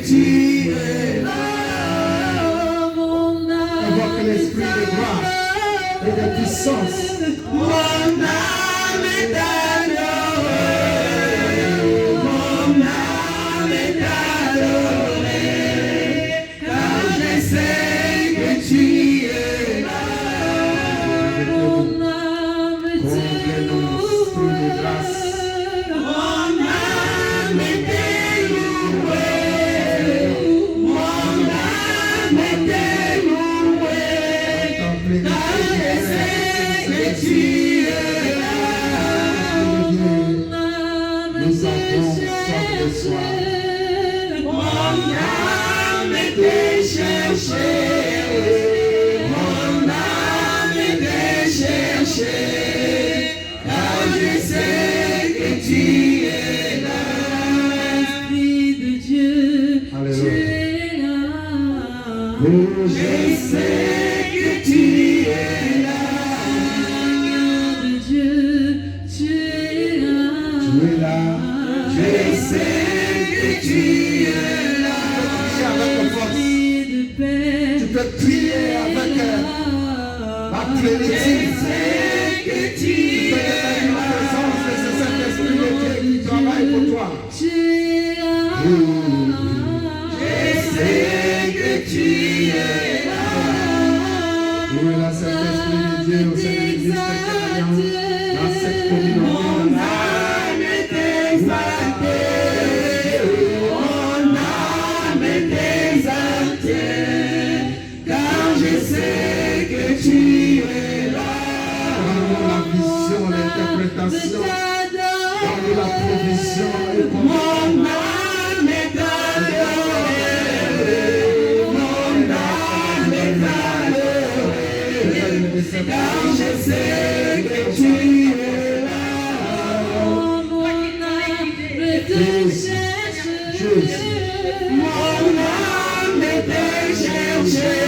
tu es là. Invoque l'esprit de grâce et de puissance. Mon âme est adorée, mon âme est adorée, car je sais que tu es là. Mon âme est adorée, mon âme est délouée, mon âme est délouée, car je sais que tu es là. Nous avons soif de soi. Mon âme était cherchée, mon âme était cherchée, car je sais que tu es là. Esprit de Dieu, tu es là. Je sais que tu es là. Seigneur de Dieu, tu es là. Tu es là. Je sais que tu es là. Tu peux prier avec la plénitude. Je sais que tu es là. La présence de ce Saint-Esprit de Dieu qui travaille pour toi. Tu es là. Je sais que tu es là. Où est la Saint-Esprit de Dieu au sein de l'Église chrétienne dans cette communauté? Mon âme est exaltée, mon âme est exaltée, car je sais que tu es là. Dans la vision, l'interprétation, dans la provision et mon âme est adorée, mon âme est adorée, car je sais que tu es là. Mon âme est cherchée, mon âme est cherchée,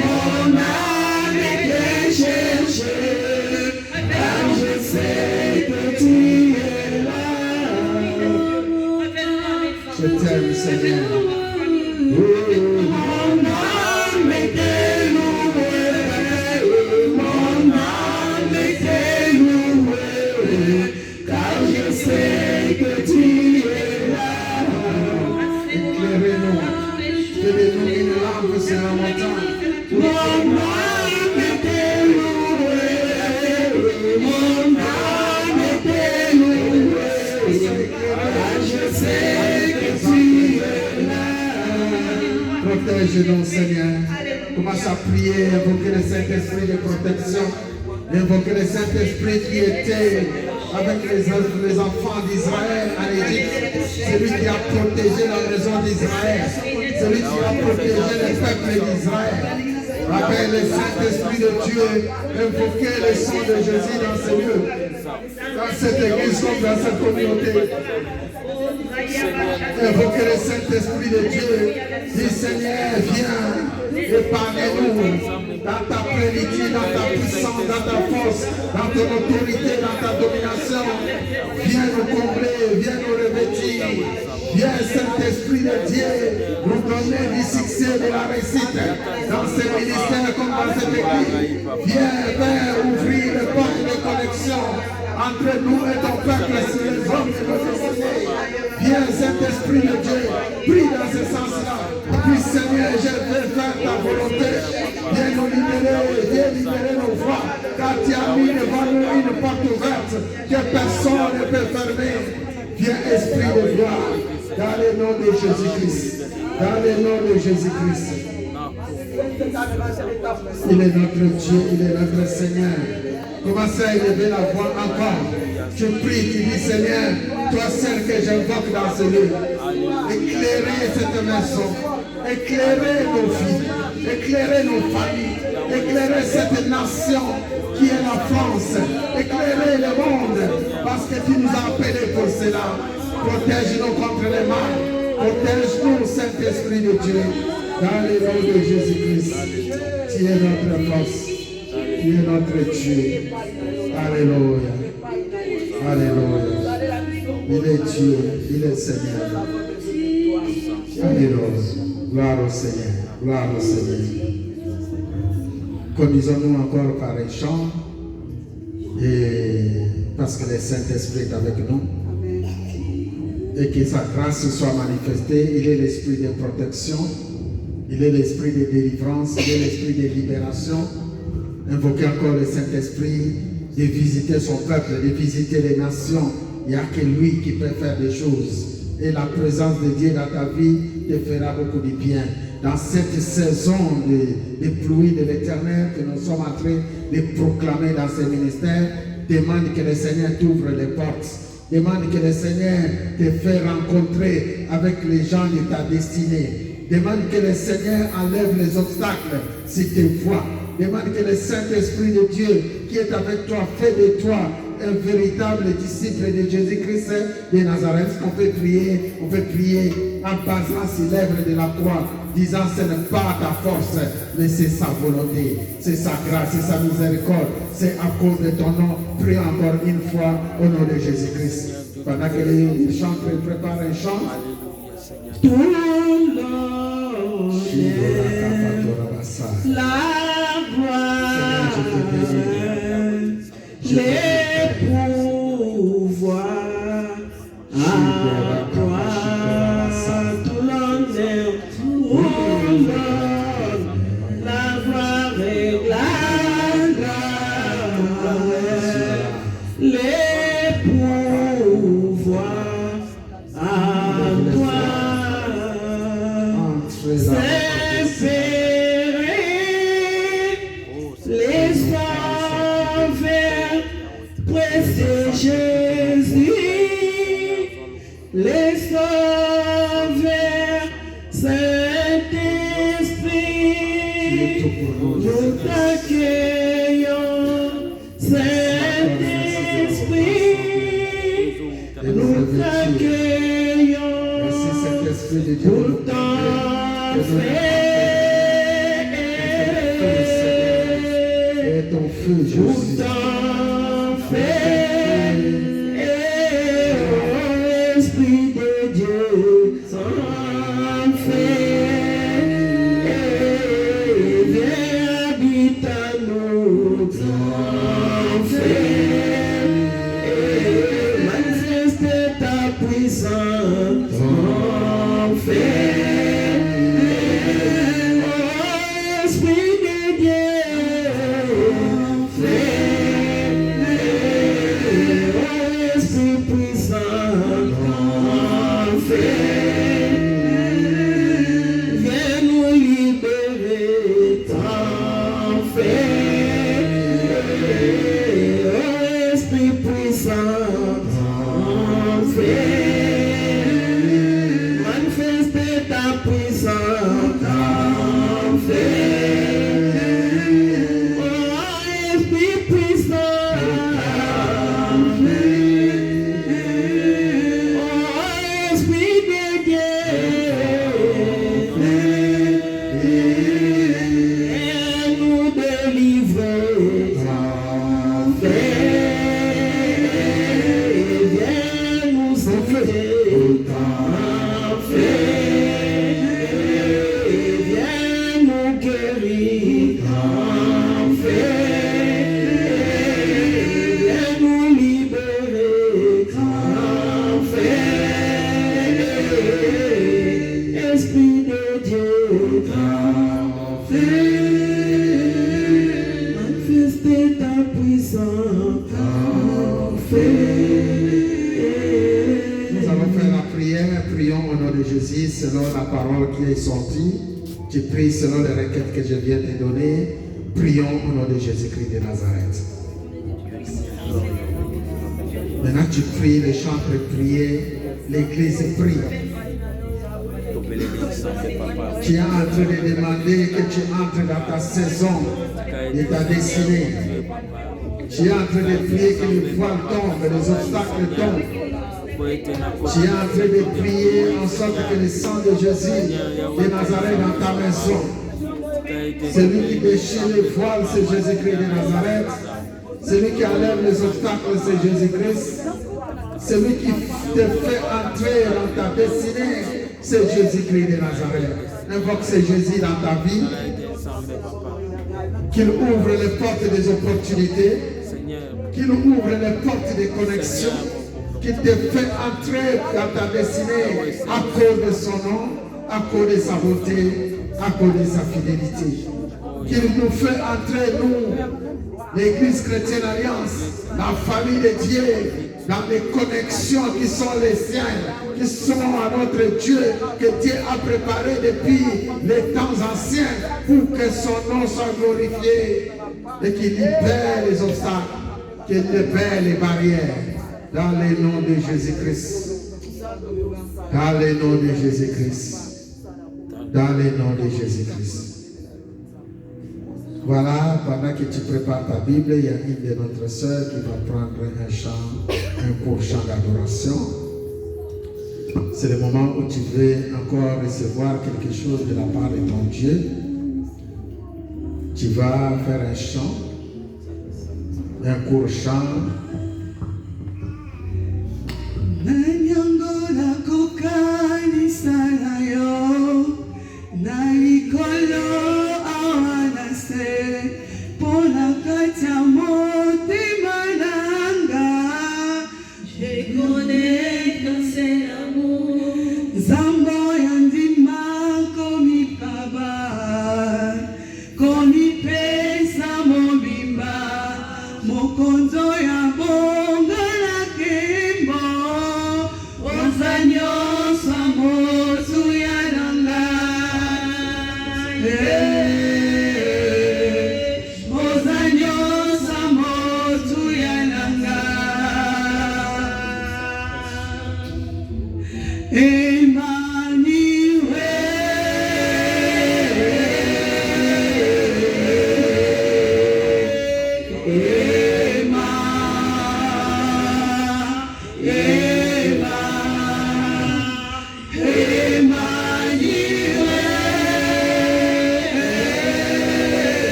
mon âme est cherchée, car je sais que tu es là. Je t'aime, Seigneur. Mon âme est délouée, mon âme est délouée, car je sais que tu es là. Éclairez-nous, donnez-nous une lampe sur la montagne. Mon âme est délouée, mon âme est délouée, car je sais que tu es là. Protège-nous, Seigneur. Commence à prier, invoquer le Saint-Esprit de protection. Invoquer le Saint-Esprit qui était avec les enfants d'Israël à l'Égypte. Celui qui a protégé la maison d'Israël. Celui qui a protégé le peuple d'Israël. Avec le Saint-Esprit de Dieu, invoquer le sang de Jésus dans ce lieu. Dans cette église comme dans cette communauté. Invoquer le Saint-Esprit de Dieu. Dis Seigneur, viens. Épargnez-nous dans ta plénitude, dans ta puissance, dans ta force, dans ton autorité, dans ta domination. Viens nous combler, viens nous revêtir. Viens, Saint-Esprit de Dieu, nous donner du succès, de la réussite dans ce ministère comme dans cette église. Viens, Père, ouvrir les portes de connexion entre nous et ton peuple sur les hommes de notre société. Viens, Saint-Esprit de Dieu, prie dans ce sens-là. Puis Seigneur, je vais faire ta volonté. Viens nous libérer nos voies, car tu as mis devant nous une porte ouverte que personne ne peut fermer. Viens, Esprit de gloire, dans le nom de Jésus-Christ. Dans le nom de Jésus-Christ. Il est notre Dieu, il est notre Seigneur. Commencez à élever la voix encore. Je prie, tu dis Seigneur, toi seul que j'invoque dans ce lieu. Éclairez cette maison. Éclairez nos vies, éclairez nos familles, éclairez cette nation qui est la France, éclairez le monde, parce que tu nous as appelés pour cela. Protège-nous contre les mal, protège-nous, Saint-Esprit de Dieu, dans le nom de Jésus-Christ. Tu es notre force, tu es notre Dieu. Alléluia, alléluia. Il est Dieu, il est Seigneur. Alléluia. Gloire au Seigneur. Gloire au Seigneur. Conduisons-nous encore par un chant. Et parce que le Saint-Esprit est avec nous. Et que sa grâce soit manifestée. Il est l'esprit de protection. Il est l'esprit de délivrance. Il est l'esprit de libération. Invoquez encore le Saint-Esprit de visiter son peuple, de visiter les nations. Il n'y a que lui qui peut faire des choses. Et la présence de Dieu dans ta vie te fera beaucoup de bien. Dans cette saison de pluie de l'Éternel que nous sommes en train de proclamer dans ce ministère, demande que le Seigneur t'ouvre les portes. Demande que le Seigneur te fait rencontrer avec les gens de ta destinée. Demande que le Seigneur enlève les obstacles sur tes voies. Demande que le Saint-Esprit de Dieu qui est avec toi fait de toi un véritable disciple de Jésus-Christ de Nazareth. On peut prier en basant sur l'œuvre de la croix, disant ce n'est pas ta force, mais c'est sa volonté, c'est sa grâce, c'est sa miséricorde, c'est à cause de ton nom. Prie encore une fois au nom de Jésus-Christ. Pendant que les chanteurs préparent un chant, tout l'honneur, la gloire, les pouvoirs à toi, tout l'honneur, la gloire et la gloire, les pouvoirs à toi. Les sauveurs, près Jésus, les sauveurs, Saint-Esprit, nous t'accueillons, Saint-Esprit, nous t'accueillons, pour ton fait. ton feu, Jésus. Esprit de Dieu, sans fait, viens habite à nous, sans fait, manifeste ta puissance, sans fait. Selon la parole qui est sortie, tu pries selon les requêtes que je viens de donner. Prions au nom de Jésus-Christ de Nazareth. Maintenant tu pries, les chants pour prier, l'église prie. Tu es en train de demander que tu entres dans ta saison de ta destinée. Tu es en train de prier que les voiles tombent, les obstacles tombent. Tu es en train de prier en sorte que le sang de Jésus de Nazareth dans ta maison. Celui qui déchire les voiles, c'est Jésus-Christ de Nazareth. Celui qui enlève les obstacles, c'est Jésus-Christ. Celui qui te fait entrer dans ta destinée, c'est Jésus-Christ de Nazareth. Invoque ce Jésus dans ta vie. Qu'il ouvre les portes des opportunités. Qu'il ouvre les portes des connexions. Qu'il te fait entrer dans ta destinée à cause de son nom, à cause de sa beauté, à cause de sa fidélité. Qu'il nous fait entrer, nous, l'Église chrétienne Alliance, la famille de Dieu, dans des connexions qui sont les siennes, qui sont à notre Dieu, que Dieu a préparé depuis les temps anciens pour que son nom soit glorifié et qu'il libère les obstacles, qu'il libère les barrières dans le nom de Jésus-Christ. Dans le nom de Jésus-Christ. Dans le nom de Jésus-Christ. Voilà, pendant que tu prépares ta Bible, il y a une de notre sœurs qui va prendre un chant, un court chant d'adoration. C'est le moment où tu veux encore recevoir quelque chose de la part de ton Dieu. Tu vas faire un chant, un court chant. Emmanuel.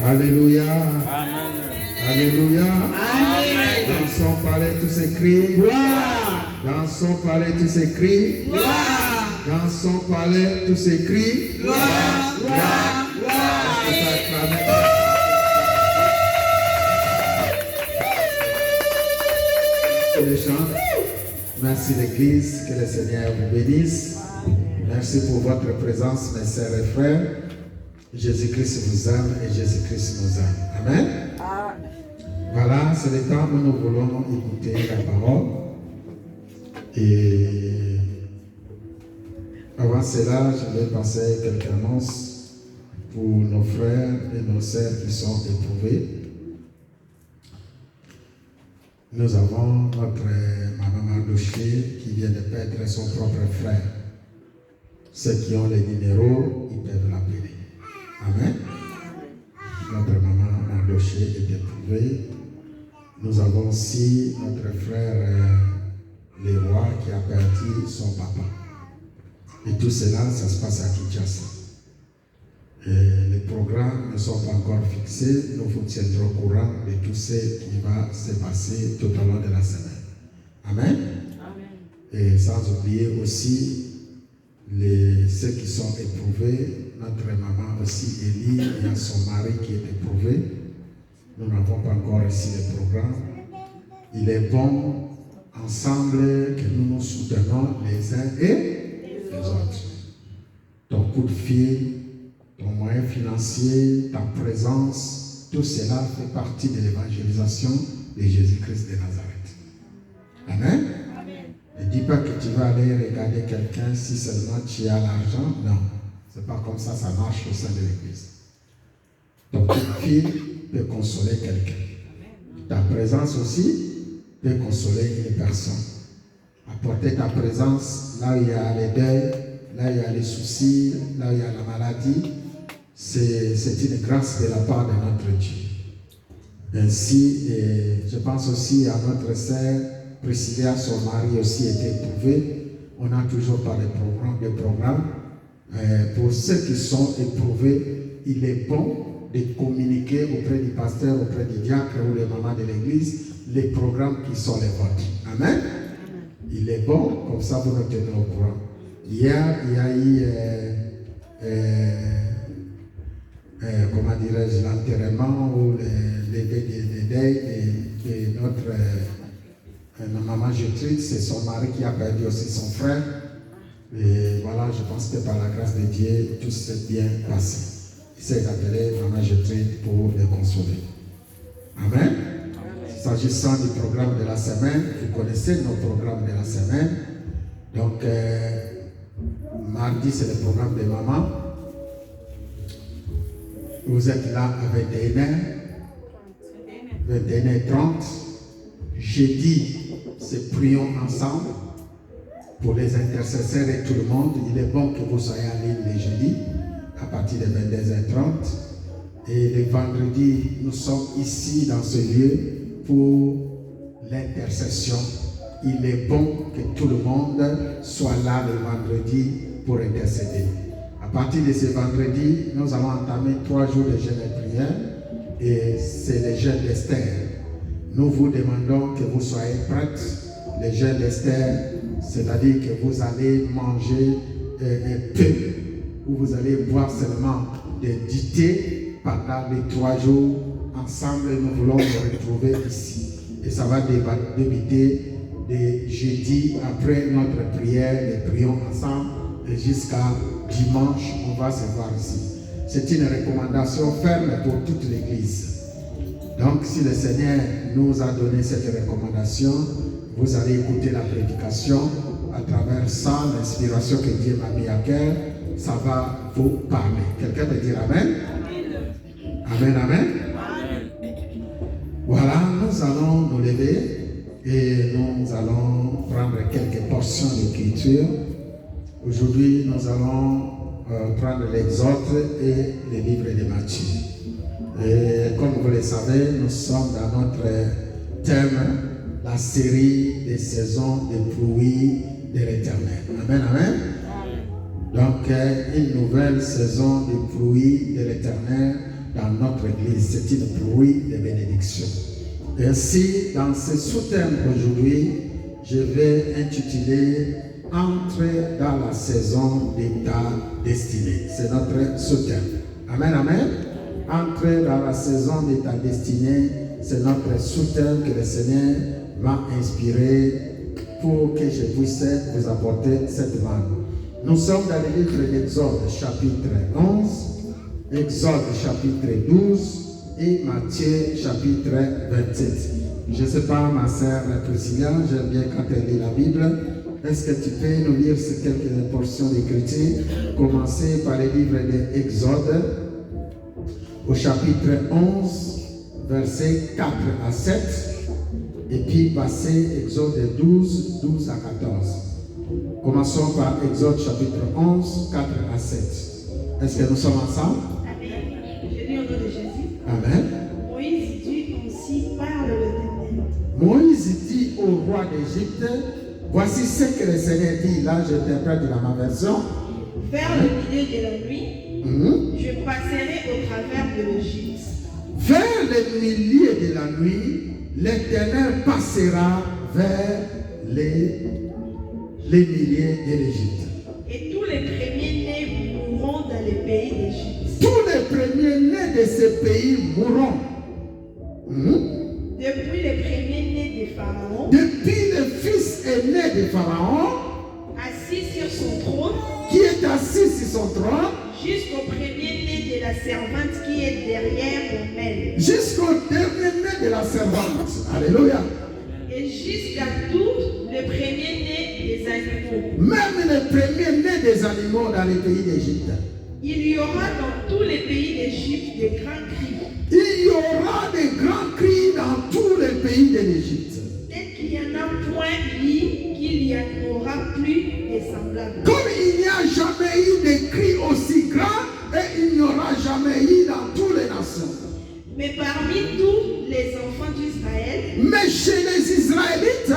Alléluia. Amen. Alléluia. Amen. Dans son palais, tous ces cris. Gloire. Dans son palais, tous ces cris. Gloire. Dans son palais, tous ces cris. Gloire. Gloire. Gloire. Les chants. Merci l'Église, que le Seigneur vous bénisse. Merci pour votre présence, mes sœurs et frères. Jésus-Christ vous aime et Jésus-Christ nous aime. Amen. Voilà, c'est le temps où nous voulons écouter la parole. Et avant cela, je vais passer quelques annonces pour nos frères et nos sœurs qui sont éprouvés. Nous avons notre maman Mardoché qui vient de perdre son propre frère. Ceux qui ont les numéros, ils peuvent l'appeler. Amen. Notre maman Mardoché est éprouvée. Nous avons aussi notre frère Leroy qui a perdu son papa. Et tout cela, ça se passe à Kinshasa. Et les programmes ne sont pas encore fixés. Nous vous tiendrons au courant de tout ce qui va se passer tout au long de la semaine. Amen. Amen. Et sans oublier aussi ceux qui sont éprouvés. Notre maman aussi, Élie, il y a son mari qui est éprouvé. Nous n'avons pas encore ici le programme. Il est bon, ensemble, que nous nous soutenons les uns et les autres. Ton coup de fil, ton moyen financier, ta présence, tout cela fait partie de l'évangélisation de Jésus-Christ de Nazareth. Amen. Ne dis pas que tu vas aller regarder quelqu'un si seulement tu as l'argent. Non, c'est pas comme ça marche au sein de l'Église. Ton coup de fil peut consoler quelqu'un. Ta présence aussi peut consoler une personne. Apporter ta présence là où il y a les deuils, là où il y a les soucis, là où il y a la maladie, c'est une grâce de la part de notre Dieu. Ainsi, je pense aussi à notre sœur Priscilla, son mari aussi était éprouvé. On n'a toujours pas de programme. Pour ceux qui sont éprouvés, il est bon de communiquer auprès du pasteur, auprès du diacre ou les mamans de l'église, les programmes qui sont les vôtres. Amen. Il est bon, comme ça vous nous tenez au courant. Hier, il y a eu, comment dirais-je, l'enterrement ou les deuils de notre maman Gertrude. C'est son mari qui a perdu aussi son frère. Et voilà, je pense que par la grâce de Dieu, tout s'est bien passé. Il s'est appelé maman Gertrude pour les consoler. Amen. S'agissant du programme de la semaine, vous connaissez nos programmes de la semaine. Donc, mardi, c'est le programme de maman. Vous êtes là à 21h30. Jeudi, c'est prions ensemble pour les intercesseurs et tout le monde. Il est bon que vous soyez en ligne les jeudis à partir de 22h30. Et le vendredi, nous sommes ici dans ce lieu pour l'intercession. Il est bon que tout le monde soit là le vendredi pour intercéder. À partir de ce vendredi, nous allons entamer 3 jours de jeûne et prière. Et c'est le jeûne d'Esther. Nous vous demandons que vous soyez prêtes. Le jeûne d'Esther, c'est-à-dire que vous allez manger un peu, ou vous allez boire seulement du thé pendant les 3 jours. Ensemble, nous voulons nous retrouver ici. Et ça va débuter de jeudi après notre prière. Nous prions ensemble et jusqu'à dimanche, on va se voir ici. C'est une recommandation ferme pour toute l'Église. Donc, si le Seigneur nous a donné cette recommandation, vous allez écouter la prédication. À travers ça, l'inspiration que Dieu m'a mis à cœur, ça va vous parler. Quelqu'un peut dire Amen? Amen, Amen. Voilà, nous allons nous lever et nous allons prendre quelques portions d'écriture. Aujourd'hui, nous allons prendre l'Exode et les livres de Matthieu. Et comme vous le savez, nous sommes dans notre thème, la série des saisons des pluies de l'Éternel. Amen, Amen. Donc, une nouvelle saison des pluies de l'Éternel dans notre église. C'est une bruit de bénédiction. Et ainsi, dans ce sous-thème aujourd'hui, je vais intituler « Entrer dans la saison de ta destinée ». C'est notre sous-thème. Amen, amen. Entrer dans la saison de ta destinée, c'est notre sous-thème que le Seigneur m'a inspiré pour que je puisse vous apporter cette manne. Nous sommes dans le livre d'Exode chapitre 11, Exode chapitre 12 et Matthieu chapitre 27. Je ne sais pas, ma sœur Priscilla, j'aime bien quand elle lit la Bible. Est-ce que tu peux nous lire quelques portions d'écriture? Commencer par le livre d'Exode au chapitre 11, versets 4 à 7, et puis passer Exode 12, 12 à 14. Commençons par Exode chapitre 11, 4 à 7. Est-ce que nous sommes ensemble? Amen. Je lis au nom de Jésus. Amen. Moïse dit, ainsi parle l'Éternel. Moïse dit au roi d'Égypte, voici ce que le Seigneur dit. Là, j'interprète dans ma version. Vers le milieu de la nuit, je passerai au travers de l'Égypte. Vers le milieu de la nuit, l'Éternel passera vers les milliers de l'Égypte. Et tous les premiers-nés mourront dans les pays d'Égypte. Tous les premiers-nés de ce pays mourront. Depuis les premiers-nés de Pharaon, Depuis le fils aîné de Pharaon, assis sur son trône, qui est assis sur son trône, jusqu'au premier-né de la servante qui est derrière le mail, jusqu'au dernier-né de la servante. Alléluia. et jusqu'à tous les premiers-nés des animaux. Même les premiers-nés des animaux dans les pays d'Égypte. Il y aura dans tous les pays d'Égypte des grands cris. Il y aura des grands cris dans tous les pays de l'Égypte. Dès qu'il n'y en a point dit qu'il n'y en aura plus de semblables. Comme il n'y a jamais eu de cris aussi grands, et il n'y aura jamais eu dans toutes les nations. Mais parmi tous les enfants d'Israël, Mais chez les Israélites,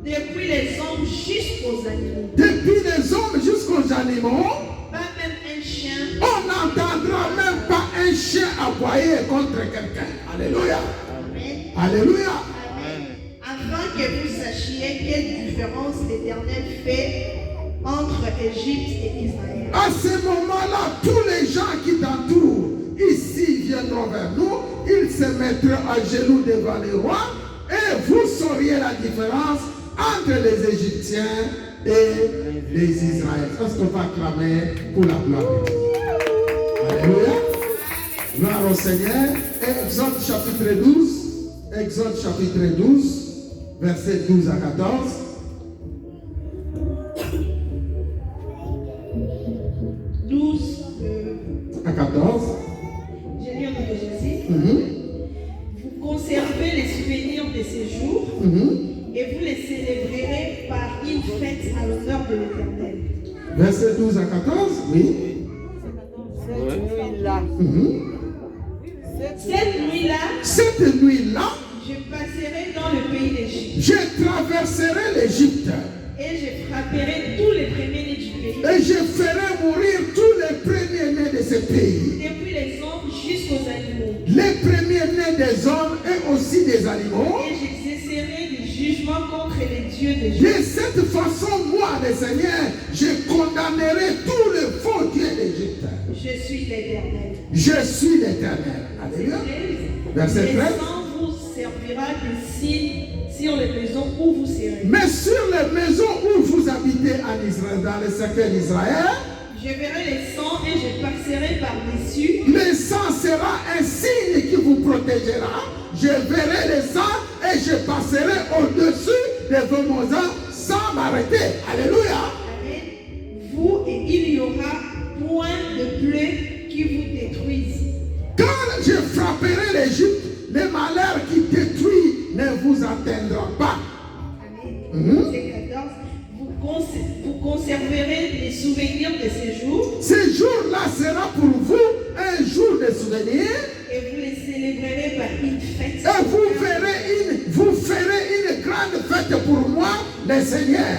depuis les hommes jusqu'aux animaux, depuis les hommes jusqu'aux animaux, pas même un chien, on n'entendra même pas un chien aboyer contre quelqu'un. Alléluia. Amen. Alléluia. Amen. Afin que vous sachiez quelle différence l'Éternel fait entre Égypte et Israël. À ce moment-là, tous les gens qui t'entourent ici viendront vers nous, ils se mettront à genoux devant les rois, et vous sauriez la différence entre les Égyptiens et les Israéliens. Est-ce qu'on va acclamer pour la gloire de Dieu? Alléluia. Gloire au Seigneur. Exode chapitre 12. Exode chapitre 12, versets 12 à 14. À 14. Je lis au nom de Jésus. Vous conservez les souvenirs de ces jours et vous les célébrerez par une fête à l'honneur de l'Éternel. Verset 12 à 14, oui. Cette nuit-là, je passerai dans le pays d'Égypte je traverserai l'Égypte et je frapperai tous les premiers-nés du pays, et je ferai mourir tous les premiers-nés de ce pays. depuis les hommes jusqu'aux animaux. Les premiers-nés des hommes et aussi des animaux. Et j'exercerai des jugements contre les dieux De d'Égypte. cette façon, moi, le Seigneur, je condamnerai tous les faux dieux d'Égypte. Je suis l'Éternel. Je suis l'Éternel. Alléluia. Verset 13. Le sang vous servira de signe sur les maisons où vous serez. Mais sur les maisons où vous habitez en Israël, dans le secteur d'Israël, Je verrai les sangs et je passerai par-dessus. le sang sera un signe qui vous protégera. Je verrai le sang et je passerai au-dessus de vos maisons sans m'arrêter. Alléluia. Amen. Vous et il y aura point de plaie qui vous détruisent. Quand je frapperai l'Égypte, le malheur qui détruit ne vous atteindra pas. Amen. Verset 14. Vous conserverez les souvenirs de ces jours Ce jour-là sera pour vous un jour de souvenir. et vous les célébrerez par une fête. Et vous ferez une grande fête pour moi, le Seigneur.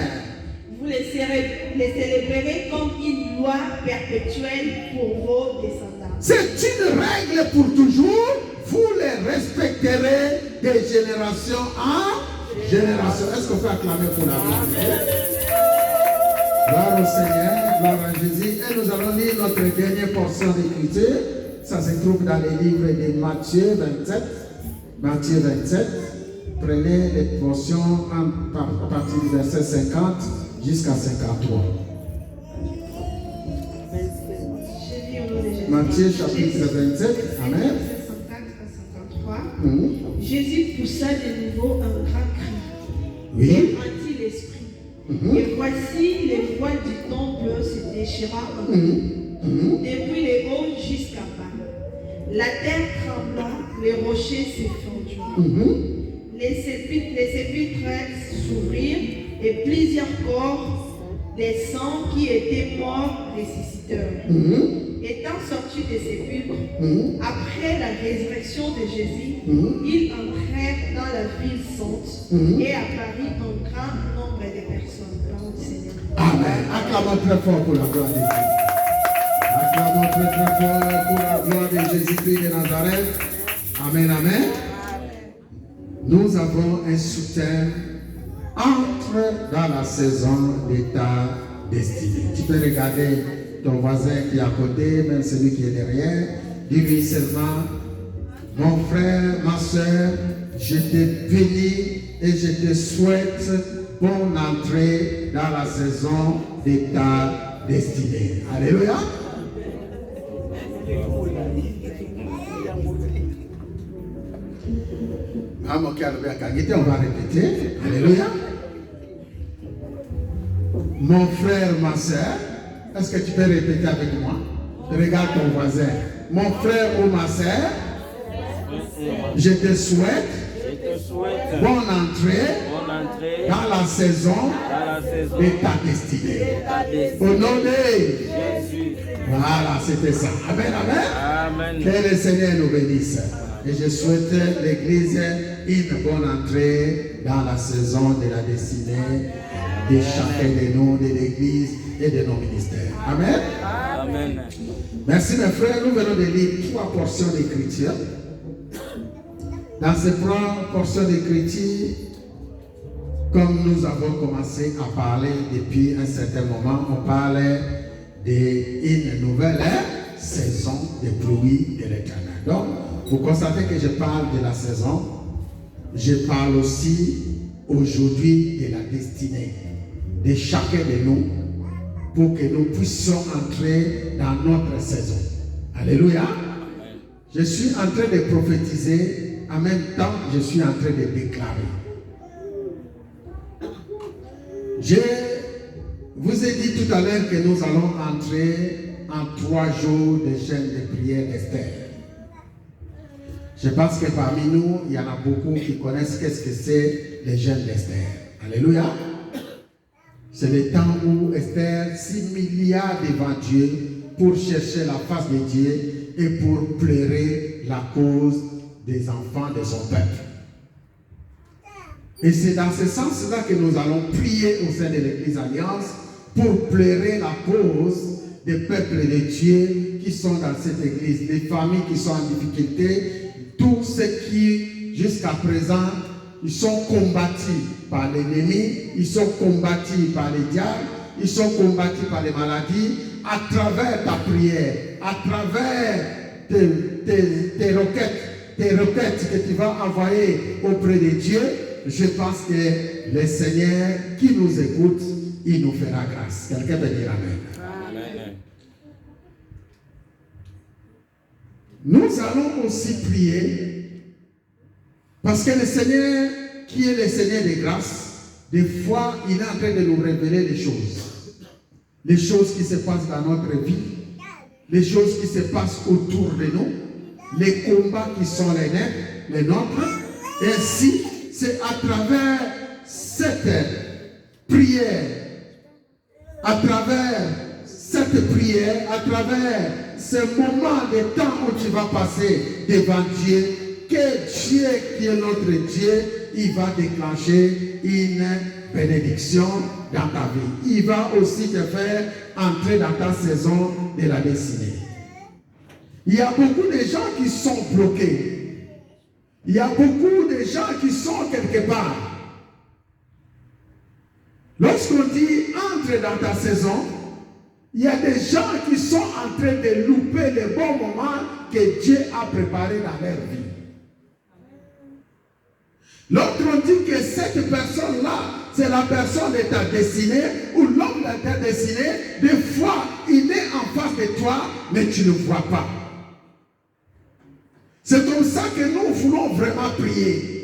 Vous les célébrerez comme une loi perpétuelle pour vos descendants. C'est une règle pour toujours. Vous les respecterez de génération en génération. Est-ce qu'on peut acclamer pour la gloire de Dieu? Gloire au Seigneur, gloire à Jésus. Et nous allons lire notre dernière portion d'écriture. Ça se trouve dans les livres de Matthieu 27. Matthieu 27. Prenez les portions à partir du verset 50 jusqu'à 53. Matthieu chapitre 27. Amen. 54 à 53. Jésus poussa de nouveau un grand cri. Oui. Et rendit l'esprit. Et voici les voiles du temple se déchira en deux, depuis les hauts jusqu'à bas. La terre trembla, les rochers s'effondrèrent. Les sépulcres s'ouvrirent et plusieurs corps des saints qui étaient morts ressuscitèrent. Étant sortis des sépulcres, après la résurrection de Jésus, ils entrèrent dans la ville sainte et apparut un grand nombre de personnes. Parole du Seigneur. Amen. Acclamons très fort pour la gloire de Dieu. Acclamons très fort pour la gloire de Jésus-Christ de Nazareth. Amen, amen. Nous avons un soutien. Entre dans la saison de ta destinée. Tu peux regarder ton voisin qui est à côté, même celui qui est derrière. Dis-lui seulement, mon frère, ma soeur, je te bénis et je te souhaite bonne entrée dans la saison de ta destinée. Alléluia. On va répéter. Alléluia. Mon frère, ma soeur, est-ce que tu peux répéter avec moi? Regarde ton voisin. Mon frère ou ma soeur, je te souhaite bonne entrée dans la saison de ta destinée. Au nom de Jésus. Voilà, c'était ça. Amen, amen. Que le Seigneur nous bénisse. Et je souhaite l'Église une bonne entrée dans la saison de la destinée de chacun de nous, de l'Église et de nos ministères. Amen. Amen. Merci mes frères. Nous venons de lire 3 portions d'écriture. Dans ces 3 portions d'écriture, comme nous avons commencé à parler depuis un certain moment, on parlait d'une nouvelle saison des pluies de l'Éternel. Donc, vous constatez que je parle de la saison, je parle aussi aujourd'hui de la destinée de chacun de nous pour que nous puissions entrer dans notre saison. Alléluia. Je suis en train de prophétiser, en même temps je suis en train de déclarer. Je vous ai dit tout à l'heure que nous allons entrer en 3 jours de jeûne de prière d'Esther. Je pense que parmi nous, il y en a beaucoup qui connaissent qu'est-ce que c'est le jeûne d'Esther. Alléluia. C'est le temps où Esther s'humilia devant Dieu pour chercher la face de Dieu et pour pleurer la cause des enfants de son peuple. Et c'est dans ce sens-là que nous allons prier au sein de l'Église Alliance pour pleurer la cause des peuples de Dieu qui sont dans cette Église, des familles qui sont en difficulté, tous ceux qui, jusqu'à présent, ils sont combattus par l'ennemi, ils sont combattus par les diables, ils sont combattus par les maladies, à travers ta prière, à travers tes requêtes que tu vas envoyer auprès de Dieu. Je pense que le Seigneur qui nous écoute, il nous fera grâce. Quelqu'un peut dire Amen. Amen. Nous allons aussi prier parce que le Seigneur, qui est le Seigneur des grâces, des fois, il est en train de nous révéler les choses qui se passent dans notre vie, les choses qui se passent autour de nous, les combats qui sont les nôtres. Et ainsi, c'est à travers cette prière, à travers ce moment de temps où tu vas passer devant Dieu, que Dieu qui est notre Dieu, il va déclencher une bénédiction dans ta vie. Il va aussi te faire entrer dans ta saison de la destinée. il y a beaucoup de gens qui sont bloqués. Il y a beaucoup de gens qui sont quelque part. Lorsqu'on dit entre dans ta saison, il y a des gens qui sont en train de louper les bons moments que Dieu a préparés dans leur vie. L'autre on dit que cette personne-là, c'est la personne de ta destinée ou l'homme de ta destinée. Des fois, il est en face de toi, mais tu ne le vois pas. C'est comme ça que nous voulons vraiment prier.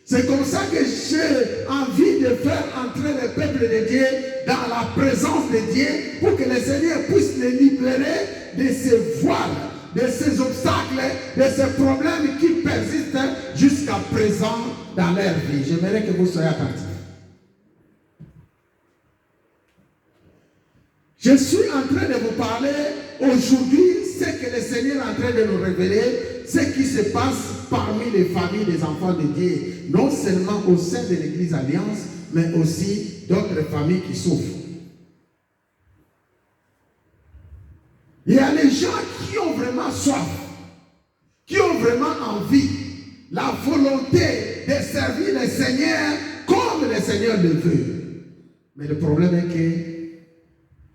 C'est comme ça que j'ai envie de faire entrer le peuple de Dieu dans la présence de Dieu pour que le Seigneur puisse les libérer de ces voiles, de ces obstacles, de ces problèmes qui persistent jusqu'à présent dans leur vie. J'aimerais que vous soyez attentifs. Je suis en train de vous parler aujourd'hui, ce que le Seigneur est en train de nous révéler, ce qui se passe parmi les familles des enfants de Dieu, non seulement au sein de l'Église Alliance, mais aussi d'autres familles qui souffrent. Il y a les gens qui ont vraiment soif, qui ont vraiment envie, la volonté de servir le Seigneur comme le Seigneur le veut. Mais le problème est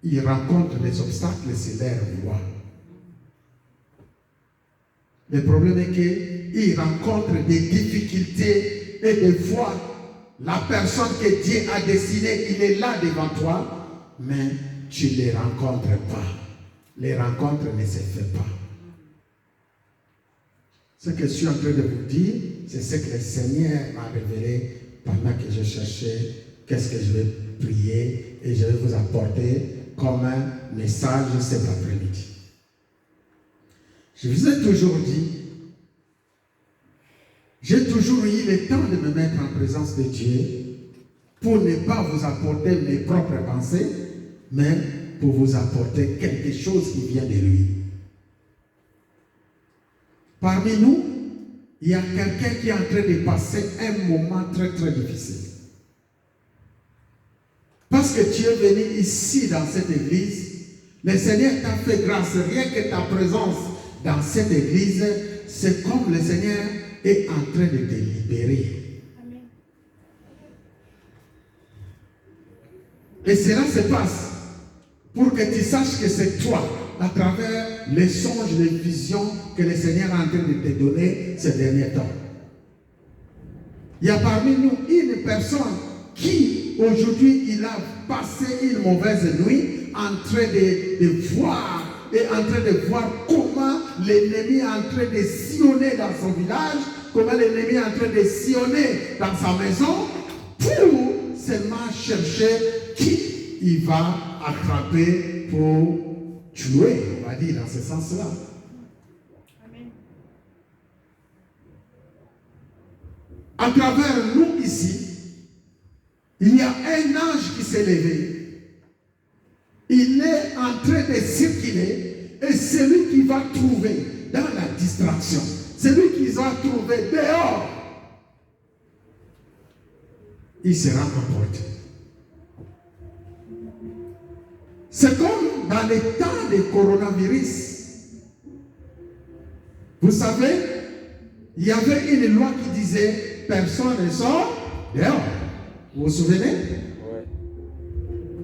qu'ils rencontrent des obstacles, c'est leur voie. Le problème est qu'ils rencontrent des difficultés et des fois, la personne que Dieu a destinée, il est là devant toi, mais tu ne les rencontres pas. Les rencontres ne se font pas. Ce que je suis en train de vous dire, c'est ce que le Seigneur m'a révélé pendant que je cherchais qu'est-ce que je vais prier et je vais vous apporter comme un message cet après-midi. Je vous ai toujours dit, j'ai toujours eu le temps de me mettre en présence de Dieu pour ne pas vous apporter mes propres pensées, mais pour vous apporter quelque chose qui vient de lui. Parmi nous, il y a quelqu'un qui est en train de passer un moment très très difficile. Parce que tu es venu ici dans cette église, le Seigneur t'a fait grâce, rien que ta présence dans cette église, c'est comme le Seigneur est en train de te libérer. Amen. Et cela se passe pour que tu saches que c'est toi, à travers les songes, les visions que le Seigneur est en train de te donner ces derniers temps. Il y a parmi nous une personne qui, aujourd'hui, il a passé une mauvaise nuit en train de voir et en train de voir comment l'ennemi est en train de sillonner dans son village, comment l'ennemi est en train de sillonner dans sa maison pour seulement chercher qui il va attraper pour tuer, on va dire dans ce sens-là. Amen. À travers nous ici, il y a un ange qui s'est levé. Il est en train de circuler et celui qui va trouver dans la distraction, celui qui va trouver dehors, il sera emporté. C'est comme dans les temps du coronavirus. Vous savez, il y avait une loi qui disait personne ne sort dehors. Vous vous souvenez?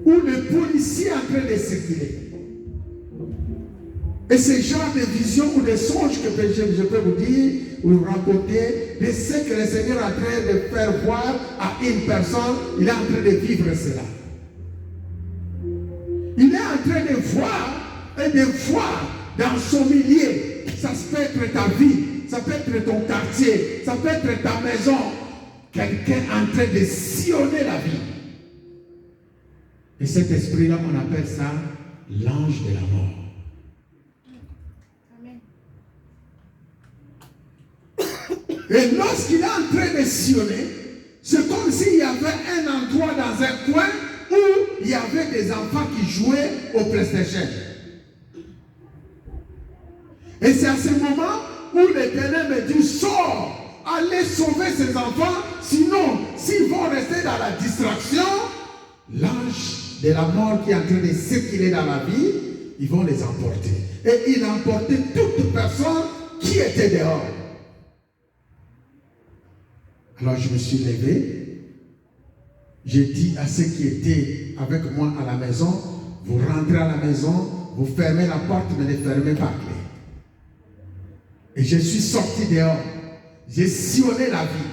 Où le policier est en train de circuler. Et ce genre de vision ou de songe que je peux vous dire, ou vous raconter, de ce que le Seigneur est en train de faire voir à une personne, il est en train de vivre cela. Il est en train de voir et de voir dans son milieu. Ça peut être ta vie, ça peut être ton quartier, ça peut être ta maison. Quelqu'un en train de sillonner la vie. Et cet esprit-là, on appelle ça l'ange de la mort. Amen. Et lorsqu'il est en train de sillonner, c'est comme s'il y avait un endroit dans un coin où il y avait des enfants qui jouaient au PlayStation. Et c'est à ce moment où l'Éternel me dit, sors, allez sauver ces enfants, sinon, s'ils vont rester dans la distraction, l'ange de la mort qui est en train de circuler dans la vie ils vont les emporter. Et il a emporté toute personne qui était dehors. Alors je me suis levé, j'ai dit à ceux qui étaient avec moi à la maison, vous rentrez à la maison, vous fermez la porte, mais ne fermez pas la clé. Et je suis sorti dehors, j'ai sillonné la ville.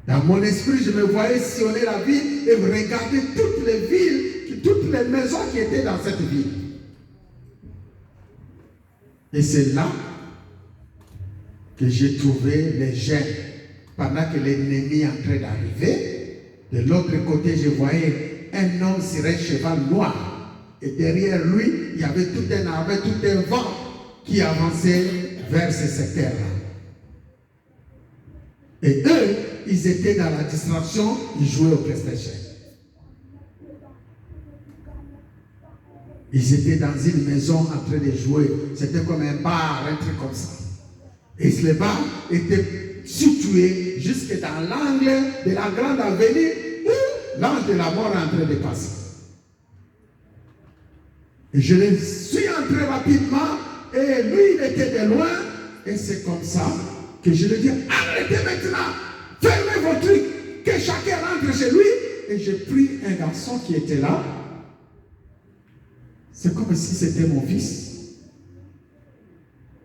Dans mon esprit, je me voyais sillonner la ville et regarder toutes les villes, toutes les maisons qui étaient dans cette ville. Et c'est là que j'ai trouvé les gènes. Pendant que l'ennemi est en train d'arriver, de l'autre côté, je voyais un homme sur un cheval noir. Et derrière lui, il y avait tout un armée, tout un vent qui avançait vers ce secteur-là. Et eux, ils étaient dans la distraction, ils jouaient au PlayStation. Ils étaient dans une maison en train de jouer. C'était comme un bar, un truc comme ça. Et ce bar était situé jusque dans l'angle de la grande avenue où l'ange de la mort est en train de passer. Et je le suis entré rapidement et lui il était de loin et c'est comme ça que je lui dis arrêtez maintenant, fermez vos trucs, que chacun rentre chez lui. Et j'ai pris un garçon qui était là. C'est comme si c'était mon fils.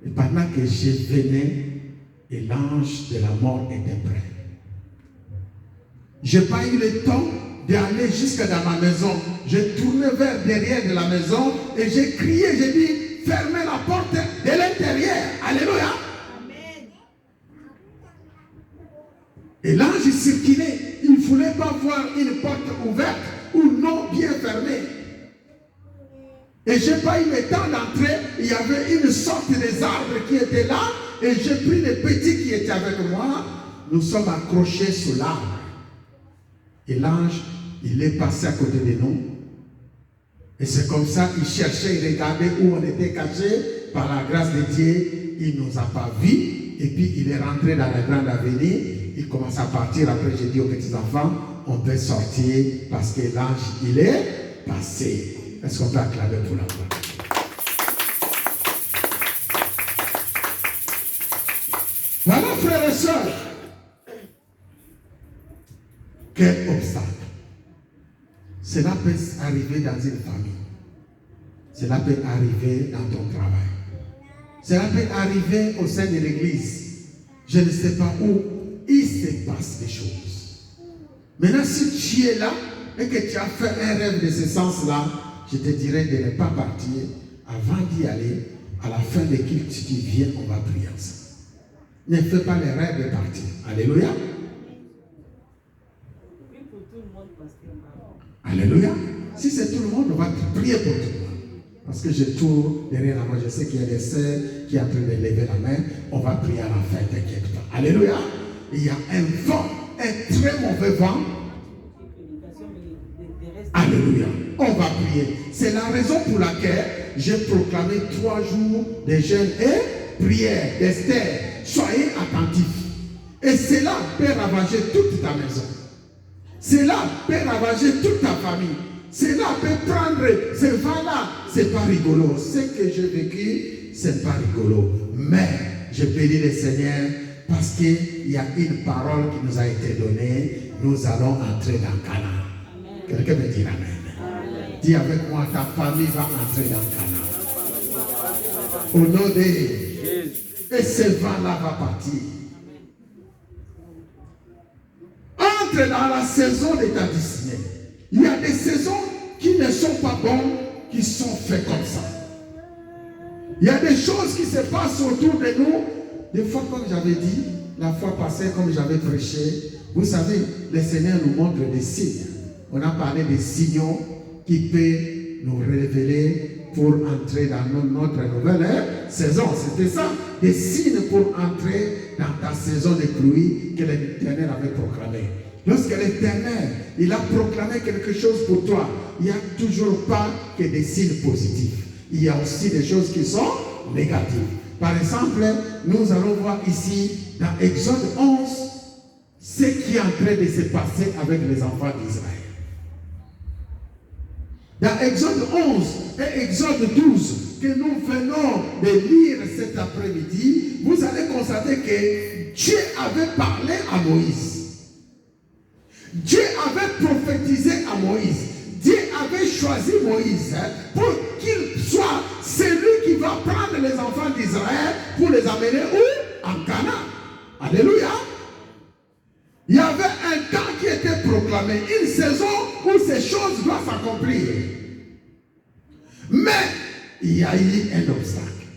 Et pendant que je venais, et l'ange de la mort était prêt. Je n'ai pas eu le temps d'aller jusque dans ma maison. J'ai tourné vers derrière de la maison et j'ai crié, j'ai dit, fermez la porte de l'intérieur. Alléluia. Amen. Et l'ange circulait. Il ne voulait pas voir une porte ouverte ou non bien fermée. Et je n'ai pas eu le temps d'entrer. Il y avait une sorte des arbres qui étaient là. Et j'ai pris les petits qui étaient avec moi. Nous sommes accrochés sous l'arbre. Et l'ange, il est passé à côté de nous. Et c'est comme ça, il cherchait, il regardait où on était cachés. Par la grâce de Dieu, il ne nous a pas vus. Et puis il est rentré dans la grande avenue. Il commence à partir. Après, j'ai dit aux petits enfants, on peut sortir parce que l'ange, il est passé. Est-ce qu'on peut acclamer pour la gloire? Voilà, frères et sœurs. Quel obstacle. Cela peut arriver dans une famille. Cela peut arriver dans ton travail. Cela peut arriver au sein de l'église. Je ne sais pas où il se passe des choses. Maintenant, si tu es là et que tu as fait un rêve de ce sens-là, je te dirais de ne pas partir. Avant d'y aller, à la fin de culte, si tu viens, on va prier ensemble. Ne fais pas les rêves de partir. Alléluia. Alléluia. Si c'est tout le monde, on va prier pour tout le monde. Parce que je tourne derrière la main. Je sais qu'il y a des sœurs qui sont en train de lever la main. On va prier à la fin, t'inquiète pas. Alléluia. Il y a un vent, un très mauvais vent. Alléluia. On va prier. C'est la raison pour laquelle j'ai proclamé 3 jours de jeûne et prière d'Esther. Soyez attentifs. Et cela peut ravager toute ta maison. Cela peut ravager toute ta famille. Cela peut prendre ce vent-là. C'est pas rigolo. Ce que j'ai vécu, c'est pas rigolo. Mais je bénis le Seigneur parce qu'il y a une parole qui nous a été donnée. Nous allons entrer dans Canaan. Quelqu'un me dit amen. Dis avec moi, ta famille va entrer dans Canaan. Au nom de Jésus. Et ce vent-là va partir. Entre dans la saison de ta destinée. Il y a des saisons qui ne sont pas bonnes, qui sont faites comme ça. Il y a des choses qui se passent autour de nous. Des fois, comme j'avais dit, la fois passée, comme j'avais prêché, vous savez, le Seigneur nous montre des signes. On a parlé des signaux qui peuvent nous révéler pour entrer dans notre nouvelle saison. C'était ça, des signes pour entrer dans ta saison de pluie que l'Éternel avait proclamé. Lorsque l'Éternel, il a proclamé quelque chose pour toi, il n'y a toujours pas que des signes positifs. Il y a aussi des choses qui sont négatives. Par exemple, nous allons voir ici, dans Exode 11, ce qui est en train de se passer avec les enfants d'Israël. Dans Exode 11 et Exode 12, que nous venons de lire cet après-midi, vous allez constater que Dieu avait parlé à Moïse. Dieu avait prophétisé à Moïse. Dieu avait choisi Moïse pour qu'il soit celui qui va prendre les enfants d'Israël pour les amener où? En Canaan. Alléluia. Il y avait un temps qui était proclamé, une saison où ces choses doivent s'accomplir. Mais il y a eu un obstacle.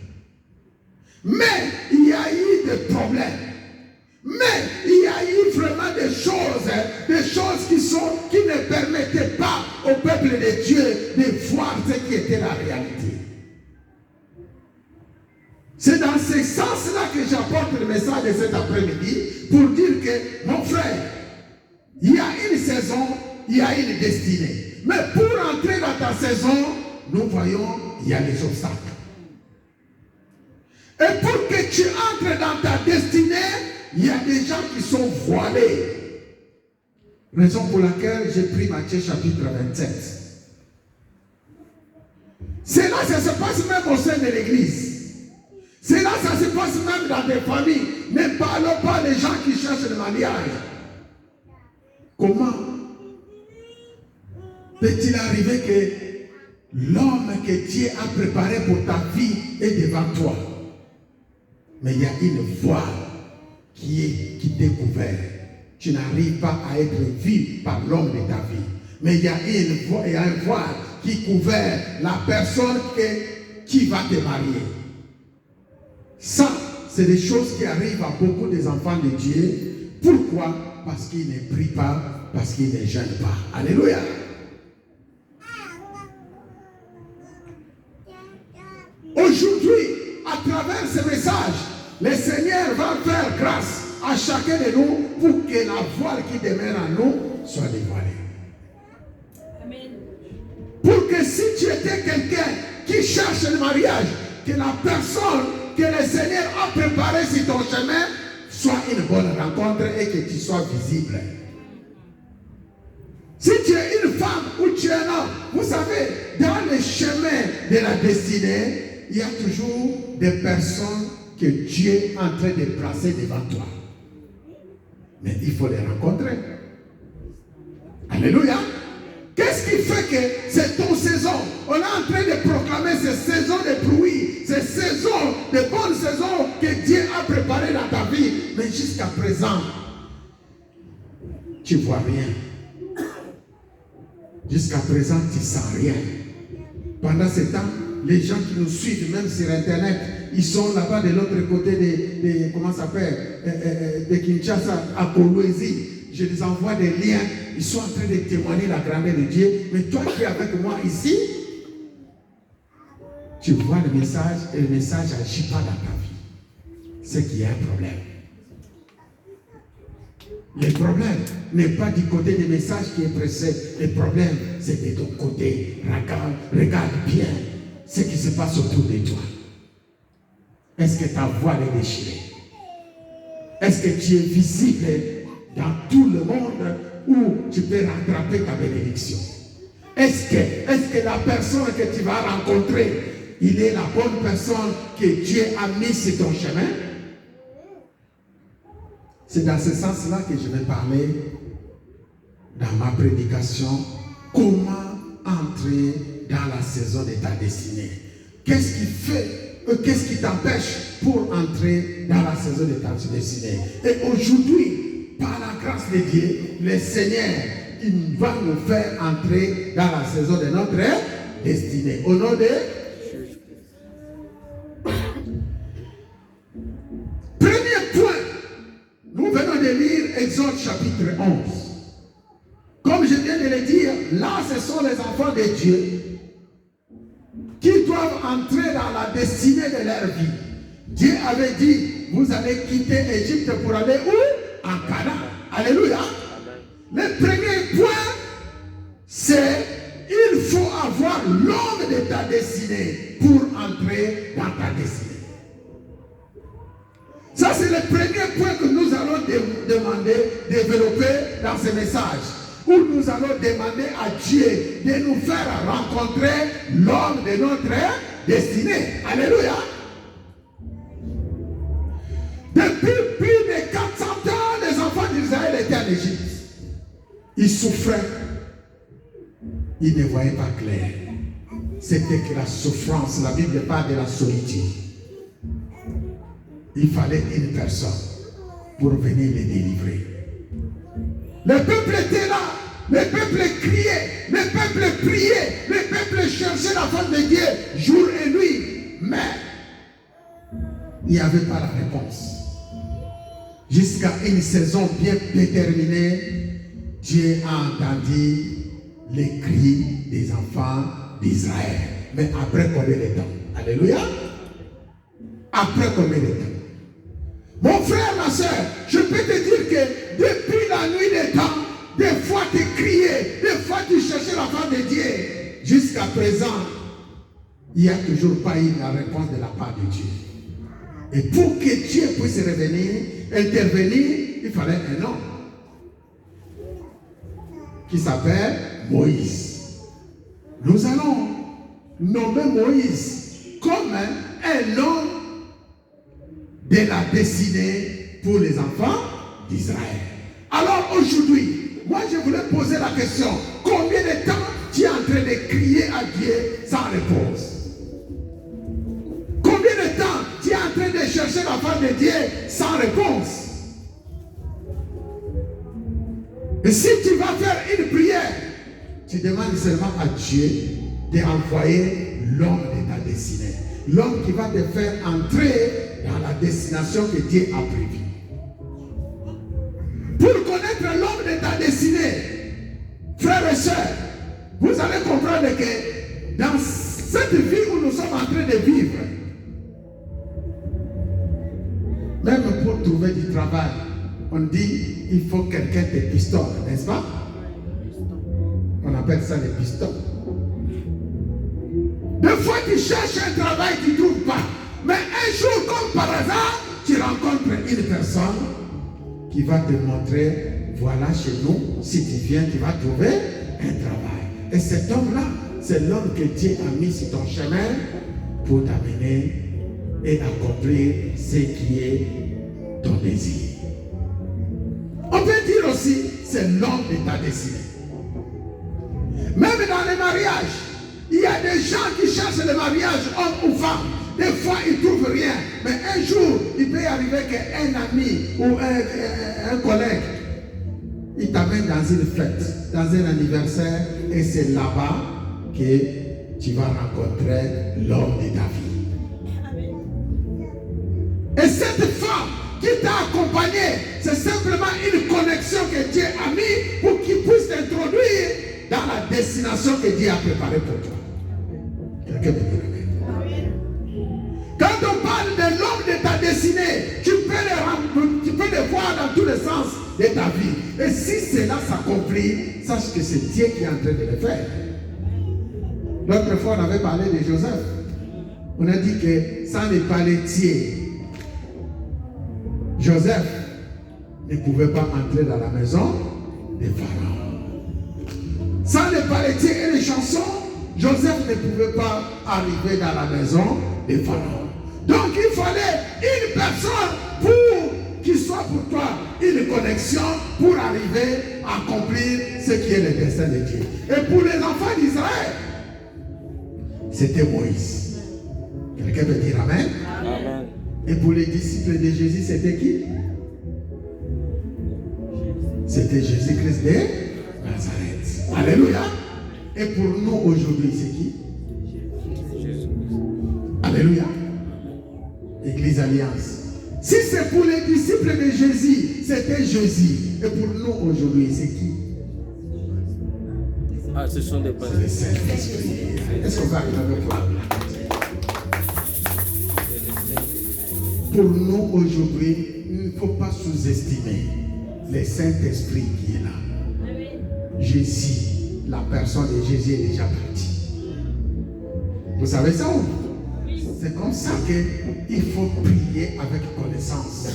Mais il y a eu des problèmes. Mais il y a eu vraiment des choses qui ne permettaient pas au peuple de Dieu de voir ce qui était la réalité. C'est dans ce sens-là que j'apporte le message de cet après-midi pour dire que, mon frère, il y a une saison, il y a une destinée. Mais pour entrer dans ta saison, nous voyons, il y a des obstacles. Et pour que tu entres dans ta destinée, il y a des gens qui sont voilés. Raison pour laquelle j'ai pris Matthieu chapitre 27. C'est là que ça se passe même au sein de l'église. C'est là que ça se passe même dans des familles. Ne parlons pas des gens qui cherchent le mariage. Comment peut-il arriver que l'homme que Dieu a préparé pour ta vie est devant toi? Mais il y a une voie qui t'est couverte. Tu n'arrives pas à être vu par l'homme de ta vie. Mais il y a une voie qui couvre la personne qui va te marier. Ça, c'est des choses qui arrivent à beaucoup des enfants de Dieu. Pourquoi? Parce qu'ils ne prient pas, parce qu'ils ne jeûnent pas. Alléluia. Aujourd'hui, à travers ce message, le Seigneur va faire grâce à chacun de nous pour que la voile qui demeure en nous soit dévoilée. Amen. Pour que si tu étais quelqu'un qui cherche le mariage, que la personne que le Seigneur a préparée sur ton chemin soit une bonne rencontre et que tu sois visible. Si tu es une femme ou tu es un homme, vous savez, dans le chemin de la destinée, il y a toujours des personnes que Dieu est en train de placer devant toi. Mais il faut les rencontrer. Alléluia. Qu'est-ce qui fait que c'est ton saison? On est en train de proclamer ces saisons de pluie, ces saisons, de bonnes saisons que Dieu a préparées dans ta vie. Mais jusqu'à présent, tu ne vois rien. Jusqu'à présent, tu ne sens rien. Pendant ce temps, les gens qui nous suivent, même sur Internet, ils sont là-bas de l'autre côté de comment ça s'appelle, de Kinshasa, à Kolwezi. Je les envoie des liens. Ils sont en train de témoigner la grandeur de Dieu. Mais toi qui es avec moi ici, tu vois le message et le message n'agit pas dans ta vie. C'est qu'il y a un problème. Le problème n'est pas du côté des messages qui est pressé. Le problème, c'est de ton côté. Regarde bien ce qui se passe autour de toi. Est-ce que ta voix est déchirée? Est-ce que tu es visible dans tout le monde où tu peux rattraper ta bénédiction? Est-ce que la personne que tu vas rencontrer, il est la bonne personne que Dieu a mise sur ton chemin? C'est dans ce sens-là que je vais parler dans ma prédication. Comment entrer dans la saison de ta destinée? Qu'est-ce qui t'empêche pour entrer dans la saison de ta destinée? Et aujourd'hui, par la grâce de Dieu, le Seigneur, il va nous faire entrer dans la saison de notre destinée. Au nom de... Premier point, nous venons de lire Exode chapitre 11. Comme je viens de le dire, là ce sont les enfants de Dieu qui doivent entrer dans la destinée de leur vie. Dieu avait dit, vous allez quitter l'Égypte pour aller où? En Canaan. Alléluia. Le premier point, c'est il faut avoir l'homme de ta destinée pour entrer dans ta destinée. Ça, c'est le premier point que nous allons développer dans ce message. où nous allons demander à Dieu de nous faire rencontrer l'homme de notre destinée. Alléluia. Depuis plus de 400 ans, les enfants d'Israël étaient en Égypte. Ils souffraient. Ils ne voyaient pas clair. C'était que la souffrance. La Bible parle de la solitude. Il fallait une personne pour venir les délivrer. Le peuple était là. Le peuple criait. Le peuple priait. Le peuple cherchait la face de Dieu jour et nuit. Mais il n'y avait pas la réponse. Jusqu'à une saison bien déterminée, Dieu a entendu les cris des enfants d'Israël. Mais après combien de temps? Alléluia. Après combien de temps? Mon frère, ma soeur, je peux te dire que depuis la nuit des temps, des fois tu criais, des fois tu cherchais la face de Dieu. Jusqu'à présent, il n'y a toujours pas eu la réponse de la part de Dieu. Et pour que Dieu puisse revenir, intervenir, il fallait un homme qui s'appelle Moïse. Nous allons nommer Moïse comme un homme de la destinée pour les enfants d'Israël. Alors aujourd'hui, moi je voulais poser la question, combien de temps tu es en train de crier à Dieu sans réponse? Combien de temps tu es en train de chercher la face de Dieu sans réponse? Et si tu vas faire une prière, tu demandes seulement à Dieu d'envoyer l'homme de ta destinée. L'homme qui va te faire entrer dans la destination que Dieu a prévue. Pour connaître l'homme de ta destinée, frères et sœurs, vous allez comprendre que dans cette vie où nous sommes en train de vivre, même pour trouver du travail, on dit il faut quelqu'un de piston, n'est-ce pas? On appelle ça les pistons. Des fois tu cherches un travail, tu ne trouves pas. Mais un jour, comme par hasard, tu rencontres une personne qui va te montrer, voilà chez nous, si tu viens, tu vas trouver un travail. Et cet homme-là, c'est l'homme que Dieu a mis sur ton chemin pour t'amener et accomplir ce qui est ton désir. On peut dire aussi, c'est l'homme de ta destinée. Même dans les mariages, il y a des gens qui cherchent le mariage, homme ou femme. Des fois, ils ne trouvent rien. Mais un jour, il peut y arriver qu'un ami ou un collègue, il t'amène dans une fête, dans un anniversaire, et c'est là-bas que tu vas rencontrer l'homme de ta vie. Et cette femme qui t'a accompagné, c'est simplement une connexion que Dieu a mis pour qu'il puisse t'introduire dans la destination que Dieu a préparée pour toi. Quelqu'un peut dire amen. Quand on parle de l'homme de ta destinée, tu peux le voir dans tous les sens de ta vie. Et si cela s'accomplit, sache que c'est Dieu qui est en train de le faire. L'autre fois, on avait parlé de Joseph. On a dit que sans les palettiers, Joseph ne pouvait pas entrer dans la maison des pharaons. Sans les palettiers et les chansons, Joseph ne pouvait pas arriver dans la maison des pharaons. Donc il fallait une personne pour qu'il soit pour toi une connexion pour arriver à accomplir ce qui est le destin de Dieu. Et pour les enfants d'Israël, c'était Moïse. Quelqu'un peut dire amen? Amen. Et pour les disciples de Jésus, c'était qui? C'était Jésus-Christ de Nazareth. Alléluia. Et pour nous aujourd'hui, c'est qui? Alléluia. Église Alliance. Si c'est pour les disciples de Jésus, c'était Jésus. Et pour nous aujourd'hui, c'est qui? Ah, ce sont des personnes. C'est le Saint-Esprit. Est-ce qu'on va acclamer pour la? Pour nous aujourd'hui, il ne faut pas sous-estimer le Saint-Esprit qui est là. Jésus, la personne de Jésus est déjà partie. Vous savez ça ou? C'est comme ça qu'il faut prier avec connaissance.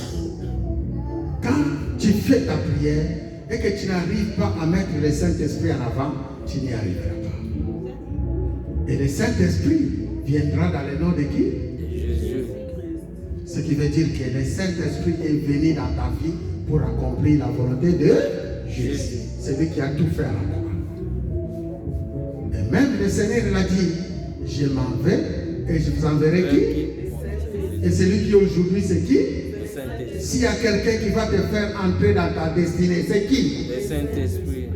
Quand tu fais ta prière et que tu n'arrives pas à mettre le Saint-Esprit en avant, tu n'y arriveras pas. Et le Saint-Esprit viendra dans le nom de qui? Jésus. Ce qui veut dire que le Saint-Esprit est venu dans ta vie pour accomplir la volonté de Jésus. C'est lui qui a tout fait à la croix. Et même le Seigneur l'a dit, je m'en vais et je vous enverrai qui? Et celui qui aujourd'hui c'est qui? S'il y a quelqu'un qui va te faire entrer dans ta destinée, c'est qui? Le Saint-Esprit.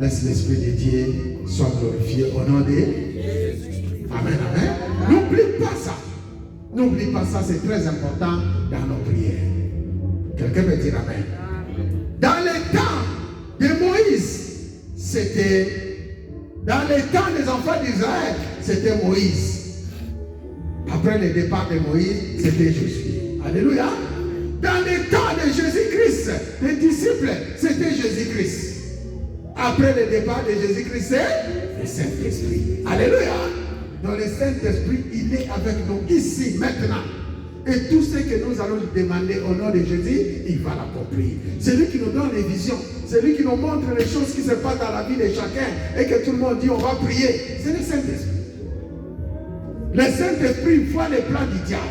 Laisse l'Esprit de Dieu soit glorifié au nom de Jésus. Amen, amen. N'oublie pas ça. N'oublie pas ça, c'est très important dans nos prières. Quelqu'un peut dire amen. Dans les temps de Moïse, c'était... Dans les temps des enfants d'Israël, c'était Moïse. Après le départ de Moïse, c'était Jésus. Alléluia. Dans les temps de Jésus-Christ, les disciples, c'était Jésus-Christ. Après le départ de Jésus-Christ, c'est le Saint-Esprit. Alléluia. Donc le Saint-Esprit, il est avec nous ici, maintenant. Et tout ce que nous allons lui demander au nom de Jésus, il va l'accomplir. C'est lui qui nous donne les visions. C'est lui qui nous montre les choses qui se passent dans la vie de chacun. Et que tout le monde dit, on va prier. C'est le Saint-Esprit. Le Saint-Esprit voit les plans du diable.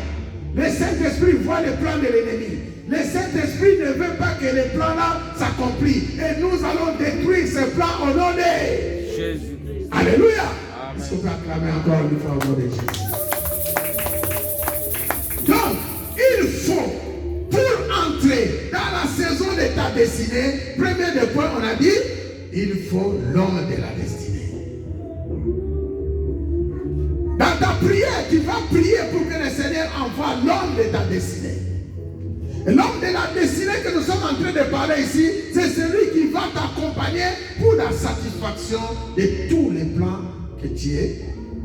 Le Saint-Esprit voit les plans de l'ennemi. Le Saint-Esprit ne veut pas que les plans-là s'accomplissent. Et nous allons détruire ces plans au nom de Jésus. Alléluia. Amen. Est-ce qu'on peut acclamer encore une fois au nom de Jésus? Donc, il faut, pour entrer dans la saison de ta destinée, premier des points, on a dit, il faut l'homme de la destinée. Dans ta prière, tu vas prier pour que le Seigneur envoie l'homme de ta destinée. Et l'homme de la destinée que nous sommes en train de parler ici, c'est celui qui va t'accompagner pour la satisfaction de tous les plans que tu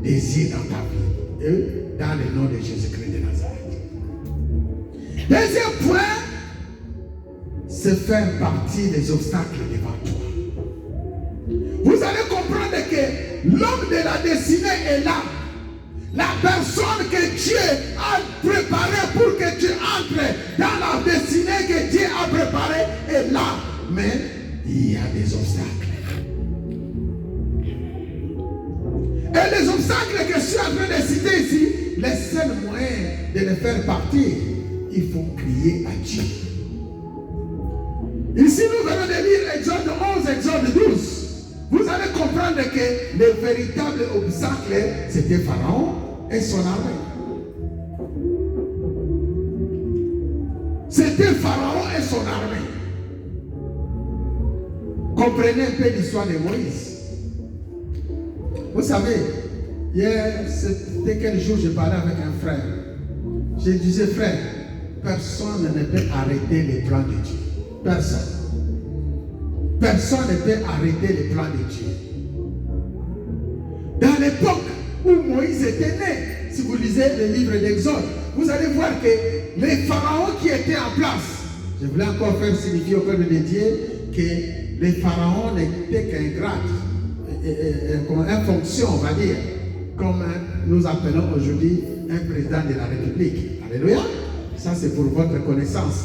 désires dans ta vie. Et dans le nom de Jésus-Christ de Nazareth. Deuxième point, c'est faire partie des obstacles devant toi. Vous allez comprendre que l'homme de la destinée est là. La personne que Dieu a préparée pour que tu entres dans la destinée que Dieu a préparée est là. Mais il y a des obstacles. Et les obstacles que je suis en train de citer ici, le seul moyen de les faire partir, il faut crier à Dieu. Ici, nous venons de lire Exode 11, Exode 12. Vous allez comprendre que le véritable obstacle, c'était Pharaon et son armée. C'était Pharaon et son armée. Comprenez un peu l'histoire de Moïse. Vous savez, hier, c'était quel jour je parlais avec un frère. Je disais, frère, personne ne peut arrêter les plans de Dieu. Personne. Personne ne peut arrêter les plans de Dieu. Dans l'époque où Moïse était né, si vous lisez le livre d'Exode, vous allez voir que les pharaons qui étaient en place, je voulais encore faire signifier au peuple de Dieu que les pharaons n'étaient qu'un grade, une fonction, on va dire, comme nous appelons aujourd'hui un président de la République. Alléluia. Ça, c'est pour votre connaissance.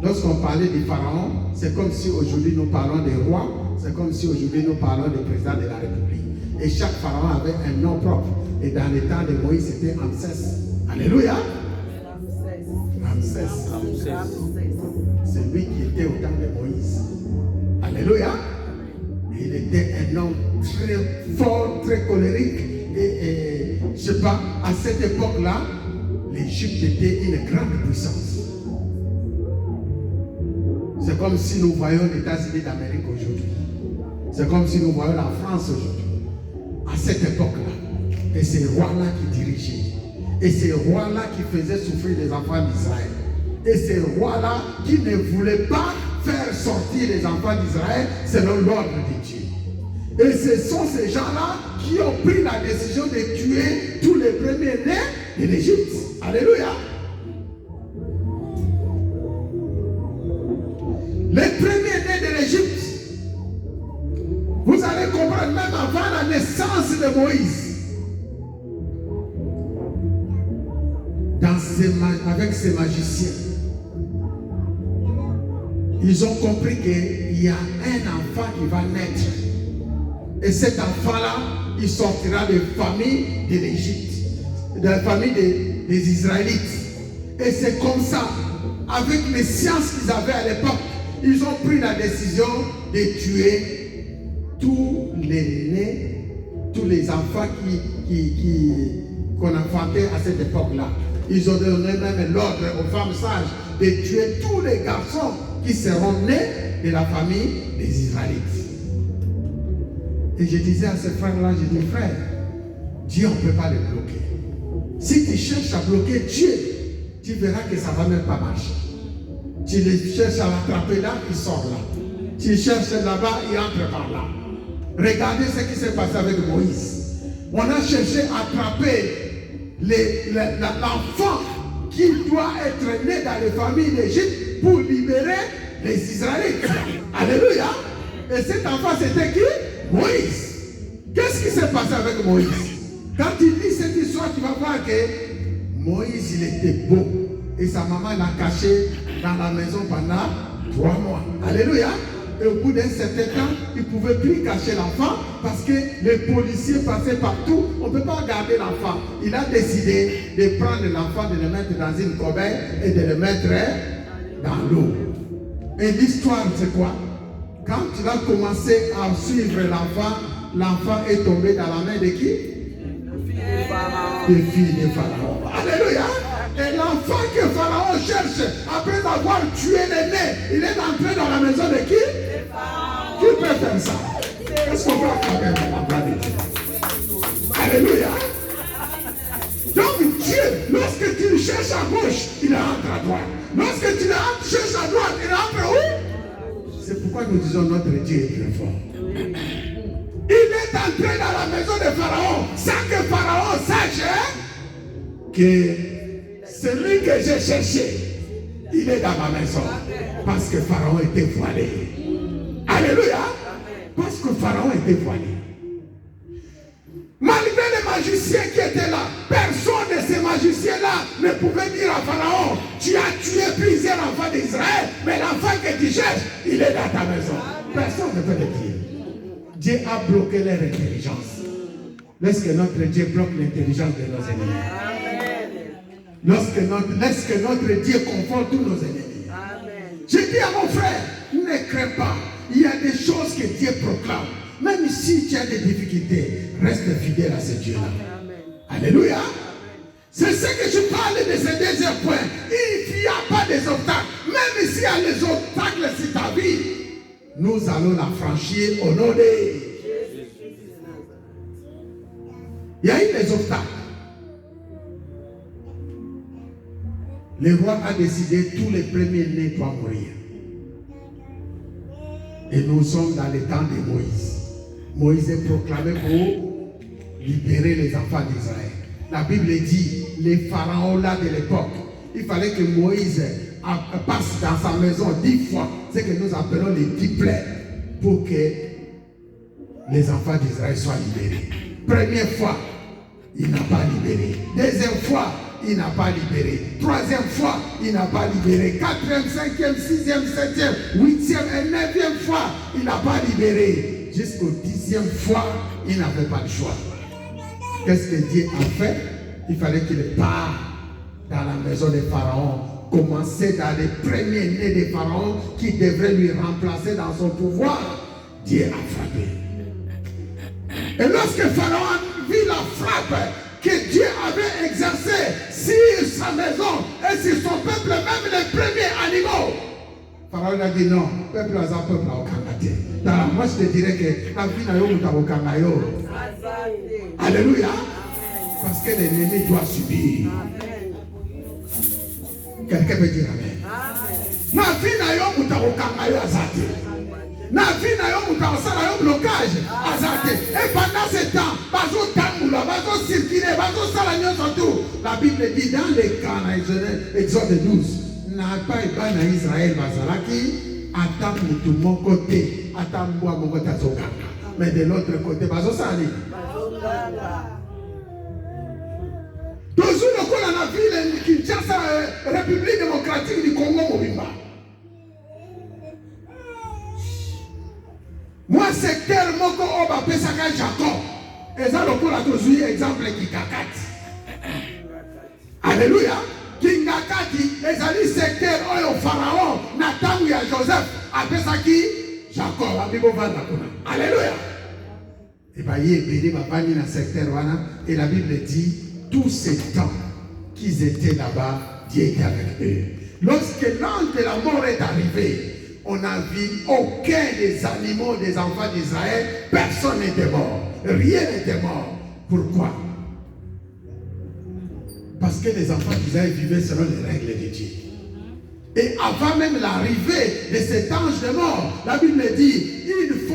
Lorsqu'on parlait des pharaons, c'est comme si aujourd'hui nous parlons des rois, c'est comme si aujourd'hui nous parlons des présidents de la République. Et chaque pharaon avait un nom propre. Et dans les temps de Moïse, c'était Ramsès. Alléluia. Ramsès. C'est lui qui était au temps de Moïse. Alléluia. Il était un homme très fort, très colérique. Et je ne sais pas, à cette époque-là, l'Égypte était une grande puissance. C'est comme si nous voyons les États-Unis d'Amérique aujourd'hui. C'est comme si nous voyons la France aujourd'hui. À cette époque-là. Et ces rois-là qui dirigeaient. Et ces rois-là qui faisaient souffrir les enfants d'Israël. Et ces rois-là qui ne voulaient pas faire sortir les enfants d'Israël selon l'ordre de Dieu. Et ce sont ces gens-là qui ont pris la décision de tuer tous les premiers-nés de l'Égypte. Alléluia. Les premiers-nés de l'Égypte, vous allez comprendre même avant la naissance de Moïse, avec ses magiciens, ils ont compris qu'il y a un enfant qui va naître. Et cet enfant-là, il sortira de la famille de l'Égypte, de la famille des Israélites. Et c'est comme ça, avec les sciences qu'ils avaient à l'époque, ils ont pris la décision de tuer tous les enfants qu'on enfantait à cette époque-là. Ils ont donné même l'ordre aux femmes sages de tuer tous les garçons qui seront nés de la famille des Israélites. Et je disais à ce frère-là, je dis, frère, Dieu, on ne peut pas le bloquer. Si tu cherches à bloquer Dieu, tu verras que ça ne va même pas marcher. Tu cherches à l'attraper là, il sort là. Tu cherches là-bas, il entre par là. Regardez ce qui s'est passé avec Moïse. On a cherché à attraper l'enfant qui doit être né dans les familles d'Égypte pour libérer les Israélites. Alléluia. Et cet enfant, c'était qui? Moïse. Qu'est-ce qui s'est passé avec Moïse? Quand tu lis cette histoire, tu vas voir que Moïse, il était beau. Et sa maman l'a caché dans la maison pendant 3 mois. Alléluia. Et au bout d'un certain temps, il ne pouvait plus cacher l'enfant parce que les policiers passaient partout. On ne peut pas garder l'enfant. Il a décidé de prendre l'enfant, de le mettre dans une corbeille et de le mettre dans l'eau. Et l'histoire, c'est quoi? Quand tu vas commencer à suivre l'enfant, l'enfant est tombé dans la main de qui? Des filles de Pharaon. Alléluia. Et l'enfant que Pharaon cherche, après avoir tué l'aîné, il est entré dans la maison de qui? Qui peut faire ça? Est-ce qu'on peut acclamer la gloire de Dieu? Alléluia. Donc Dieu, lorsque tu le cherches à gauche, il rentre à droite. Lorsque tu le cherches à droite, il rentre où? C'est pourquoi nous disons notre Dieu est très fort. Il est entré dans la maison de Pharaon sans que Pharaon sache que celui que j'ai cherché, il est dans ma maison. Parce que Pharaon était voilé. Alléluia. Parce que Pharaon était voilé. Malgré les magiciens qui étaient là, personne de ces magiciens-là ne pouvait dire à Pharaon, tu as tué plusieurs enfants d'Israël, mais l'enfant que tu cherches, il est dans ta maison. Personne ne peut le dire. Dieu a bloqué leur intelligence. Laisse que notre Dieu bloque l'intelligence de nos ennemis. Laisse que notre Dieu confronte tous nos ennemis. Je dis à mon frère, ne crains pas. Il y a des choses que Dieu proclame. Même si tu as des difficultés, reste fidèle à ce Dieu-là. Alléluia. C'est ce que je parle de ce deuxième point. Il n'y a pas des obstacles. Même s'il y a les obstacles sur ta vie, nous allons la franchir au nom de Jésus. Il y a eu des obstacles. Le roi a décidé que tous les premiers-nés doivent mourir. Et nous sommes dans le temps de Moïse. Moïse est proclamé pour libérer les enfants d'Israël. La Bible dit, les pharaons là de l'époque, il fallait que Moïse passe dans sa maison 10 fois. C'est que nous appelons les 10 plaies pour que les enfants d'Israël soient libérés. Première fois, il n'a pas libéré. Deuxième fois, il n'a pas libéré. Troisième fois, il n'a pas libéré. Quatrième, cinquième, sixième, septième, huitième et neuvième fois, il n'a pas libéré. Jusqu'au 10e fois, il n'avait pas le choix. Qu'est-ce que Dieu a fait? Il fallait qu'il parte dans la maison des pharaons, commencer dans les premiers-nés des pharaons qui devraient lui remplacer dans son pouvoir. Dieu a frappé. Et lorsque Pharaon a vu la frappe que Dieu avait exercée sur sa maison et sur son peuple, même les premiers animaux, Pharaon a dit non, peuple a un peuple à Okangate. Moi je te dirais que la vie n'a pas au Kangayo. Alléluia. Parce que l'ennemi doit subir. Quelqu'un peut dire amen. La vie n'a pas au Kangayo azate. La vie n'a pas au blocage azate. Et pendant ce temps, bazo tamboula, bazo circuler, bazo salagnon surtout. La Bible dit dans les cas, Exode 12. N'a pas été en Israël, Bazalaki, attaque tout mon côté, attaque moi mon côté, mais de l'autre côté, Bazosali. Toujours le coup dans la ville, Kinshasa, République démocratique du Congo, Mobimba. secteur moko o bapesaka Jacob. Eza lokola tozwi exemple kikakati. Alléluia. Kingakati ezali secteur oyo Pharaon na tangu ya Joseph apesaki Jacob abibo vanda kuna. Alléluia. Et bien, il y a un secteur et la Bible dit tous ces temps qu'ils étaient là-bas, Dieu était avec eux. Lorsque l'ange de la mort est arrivé, on n'a vu aucun des animaux des enfants d'Israël, personne n'était mort, rien n'était mort. Pourquoi? Parce que les enfants d'Israël vivaient selon les règles de Dieu. Et avant même l'arrivée de cet ange de mort, la Bible dit, il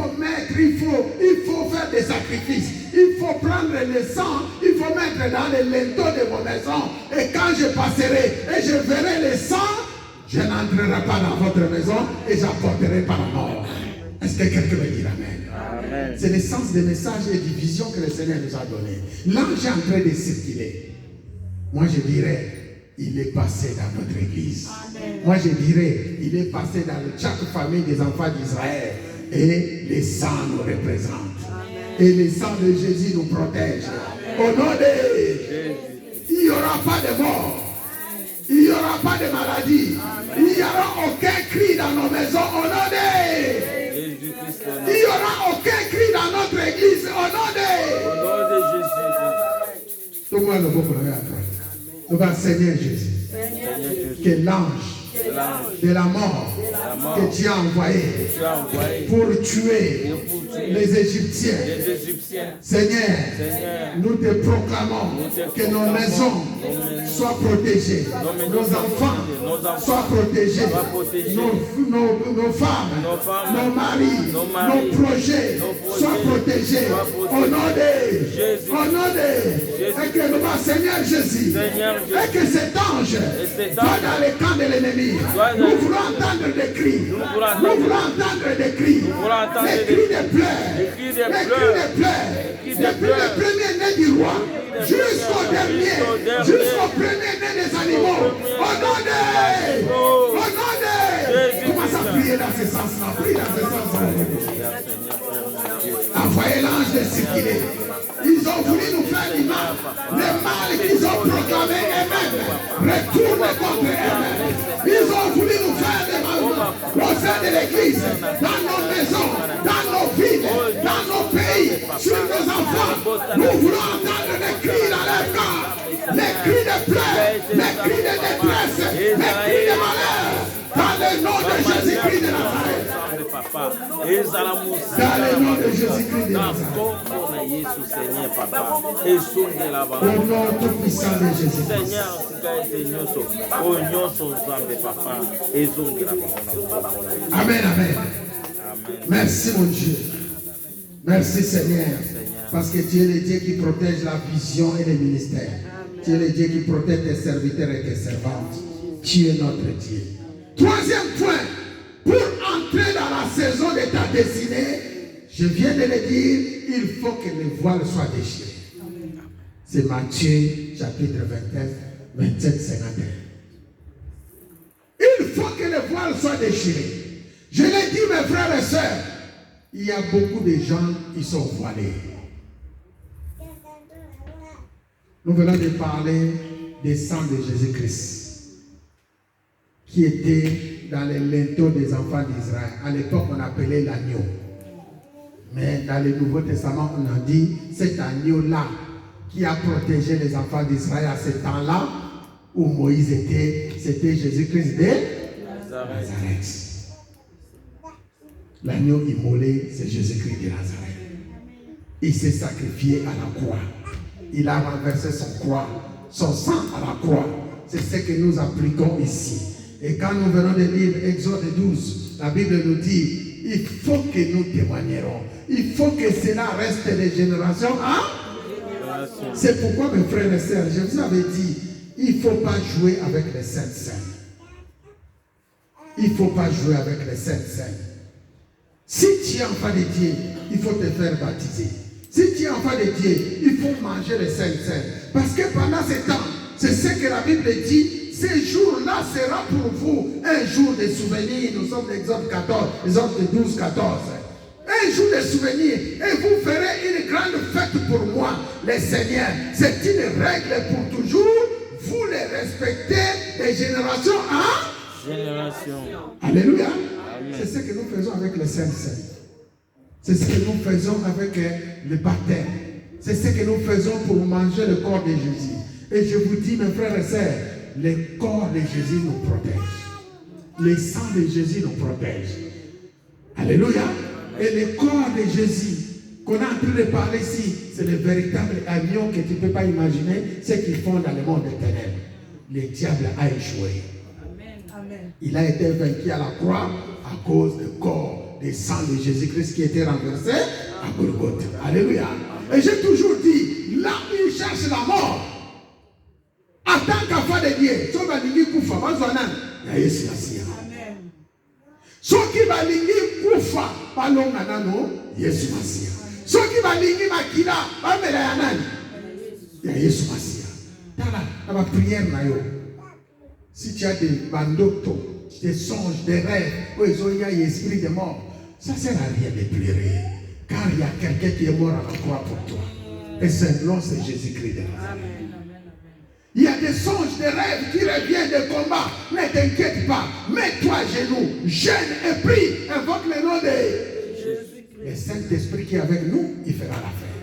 faut faire des sacrifices. Il faut prendre le sang, il faut mettre dans les linteaux de vos maisons. Et quand je passerai et je verrai le sang, je n'entrerai pas dans votre maison et j'apporterai par la mort. Est-ce que quelqu'un veut dire Amen? C'est le sens des messages et des visions que le Seigneur nous a donnés. L'ange est en train de circuler. Moi je dirais, il est passé dans notre église. Amen. Moi je dirais, il est passé dans chaque famille des enfants d'Israël. Et le sang nous représente. Amen. Et le sang de Jésus nous protège. Amen. Au nom de Jésus, il n'y aura pas de mort. Il n'y aura pas de maladie. Amen. Il n'y aura aucun cri dans nos maisons. Au nom de Jésus. Il n'y aura aucun cri dans notre église. Au nom de Jésus. Tout le monde le beau nous va Seigneur Jésus, que l'ange de la mort que tu as envoyé pour tuer les Égyptiens. Seigneur, nous te proclamons que nos maisons soient protégées, nos enfants soient protégés, nos femmes, nos maris, nos projets soient protégés. Au nom de et que nous va Seigneur Jésus, et que cet ange va dans les camps de l'ennemi. Nous voulons entendre des cris. Nous voulons entendre des cris. Les cris de pleurs. Les cris de pleurs. Depuis le premier-né du roi jusqu'au dernier, jusqu'au premier-né des animaux. Au nom de commence à prier dans ce sens-là. Prie dans ce sens-là. Envoyez l'ange de circuler. Ils ont voulu nous faire du mal. Le mal qu'ils ont proclamé eux-mêmes retourne contre eux-mêmes. Ils ont voulu nous faire du mal au sein de l'église, dans nos maisons, dans nos villes, dans nos pays, sur nos enfants. Nous voulons entendre des cris dans leur corps, les cris de pleurs, les cris de détresse, les cris de malheur. Dans le nom de Jésus-Christ de Nazareth. Dans le nom de Jésus-Christ de Nazareth. Au nom tout puissant de Jésus-Christ. Amen, amen. Merci mon Dieu. Merci Seigneur. Parce que tu es le Dieu qui protège la vision et les ministères. Tu es le Dieu qui protège tes serviteurs et tes servantes. Tu es notre Dieu. Troisième point, pour entrer dans la saison de ta destinée, je viens de le dire, il faut que le voile soit déchiré. C'est Matthieu chapitre 29, 27, 51. Il faut que le voile soit déchiré. Je l'ai dit mes frères et sœurs, il y a beaucoup de gens qui sont voilés. Nous venons de parler des sangs de Jésus-Christ qui était dans les linteaux des enfants d'Israël. À l'époque, on appelait l'agneau. Mais dans le Nouveau Testament, on a dit cet agneau-là qui a protégé les enfants d'Israël à ce temps-là où Moïse était, c'était Jésus-Christ de Nazareth. L'agneau immolé, c'est Jésus-Christ de Nazareth. Il s'est sacrifié à la croix. Il a renversé son sang à la croix. C'est ce que nous appliquons ici. Et quand nous venons de lire Exode 12, la Bible nous dit, il faut que nous témoignerons. Il faut que cela reste des générations en génération. C'est pourquoi mes frères et sœurs, je vous avais dit, il ne faut pas jouer avec les saintes scènes. Il ne faut pas jouer avec les saintes scènes. Si tu es enfant de Dieu, il faut te faire baptiser. Si tu es enfant de Dieu, il faut manger les saintes scènes. Parce que pendant ce temps, c'est ce que la Bible dit, ce jour-là sera pour vous un jour de souvenir. Nous sommes d'Exode 14, Exode 12, 14. un jour de souvenir et vous ferez une grande fête pour moi, les seigneurs. C'est une règle pour toujours. Vous les respectez de génération en génération. Alléluia. Amen. C'est ce que nous faisons avec les saints. C'est ce que nous faisons avec le baptême. C'est ce que nous faisons pour manger le corps de Jésus. Et je vous dis, mes frères et sœurs, le corps de Jésus nous protège. Le sang de Jésus nous protège. Alléluia. Et le corps de Jésus qu'on est en train de parler ici, c'est le véritable agneau que tu ne peux pas imaginer, ce qu'ils font dans le monde des ténèbres. Le diable a échoué. Amen. Il a été vaincu à la croix à cause du corps, du sang de Jésus-Christ qui était renversé à Golgotha. Alléluia. Et j'ai toujours dit, là où il cherche la mort, en tant qu'enfant de Dieu, tu vas dire qu'il faut faire Yesu Masiya. Amen. Soki balingi kufa balonga nano Yesu Masiya. Soki balingi makila bamela ya nani? Ya Yesu Masiya. Tala na ba prière na yo. Si tu as des bandotos, des songes, des rêves, où il y a l'esprit de mort, ça ne sert à rien de pleurer. Car il y a quelqu'un qui est mort à la croix pour toi. Et son nom, c'est Jésus-Christ. Il y a des songes, des rêves qui reviennent de combat. Ne t'inquiète pas. Mets-toi à genoux, jeûne et prie. Invoque le nom de Jésus. Le Saint-Esprit qui est avec nous, il fera l'affaire.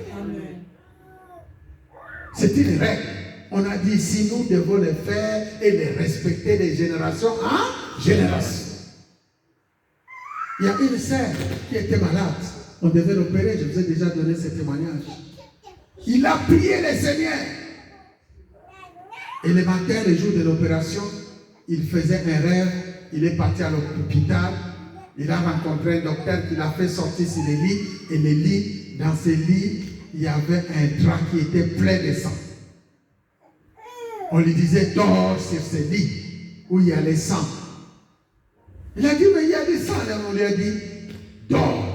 C'est une règle. On a dit si nous devons le faire et les respecter de génération en génération. Il y a une sœur qui était malade. On devait l'opérer. Je vous ai déjà donné ce témoignage. Il a prié le Seigneur. Et le matin, le jour de l'opération, il faisait un rêve. Il est parti à l'hôpital. Il a rencontré un docteur qui l'a fait sortir sur les lits. Et les lits, dans ces lits, il y avait un drap qui était plein de sang. On lui disait, dors sur ce lit où il y a le sang. Il a dit, mais il y a du sang. Et on lui a dit, dors.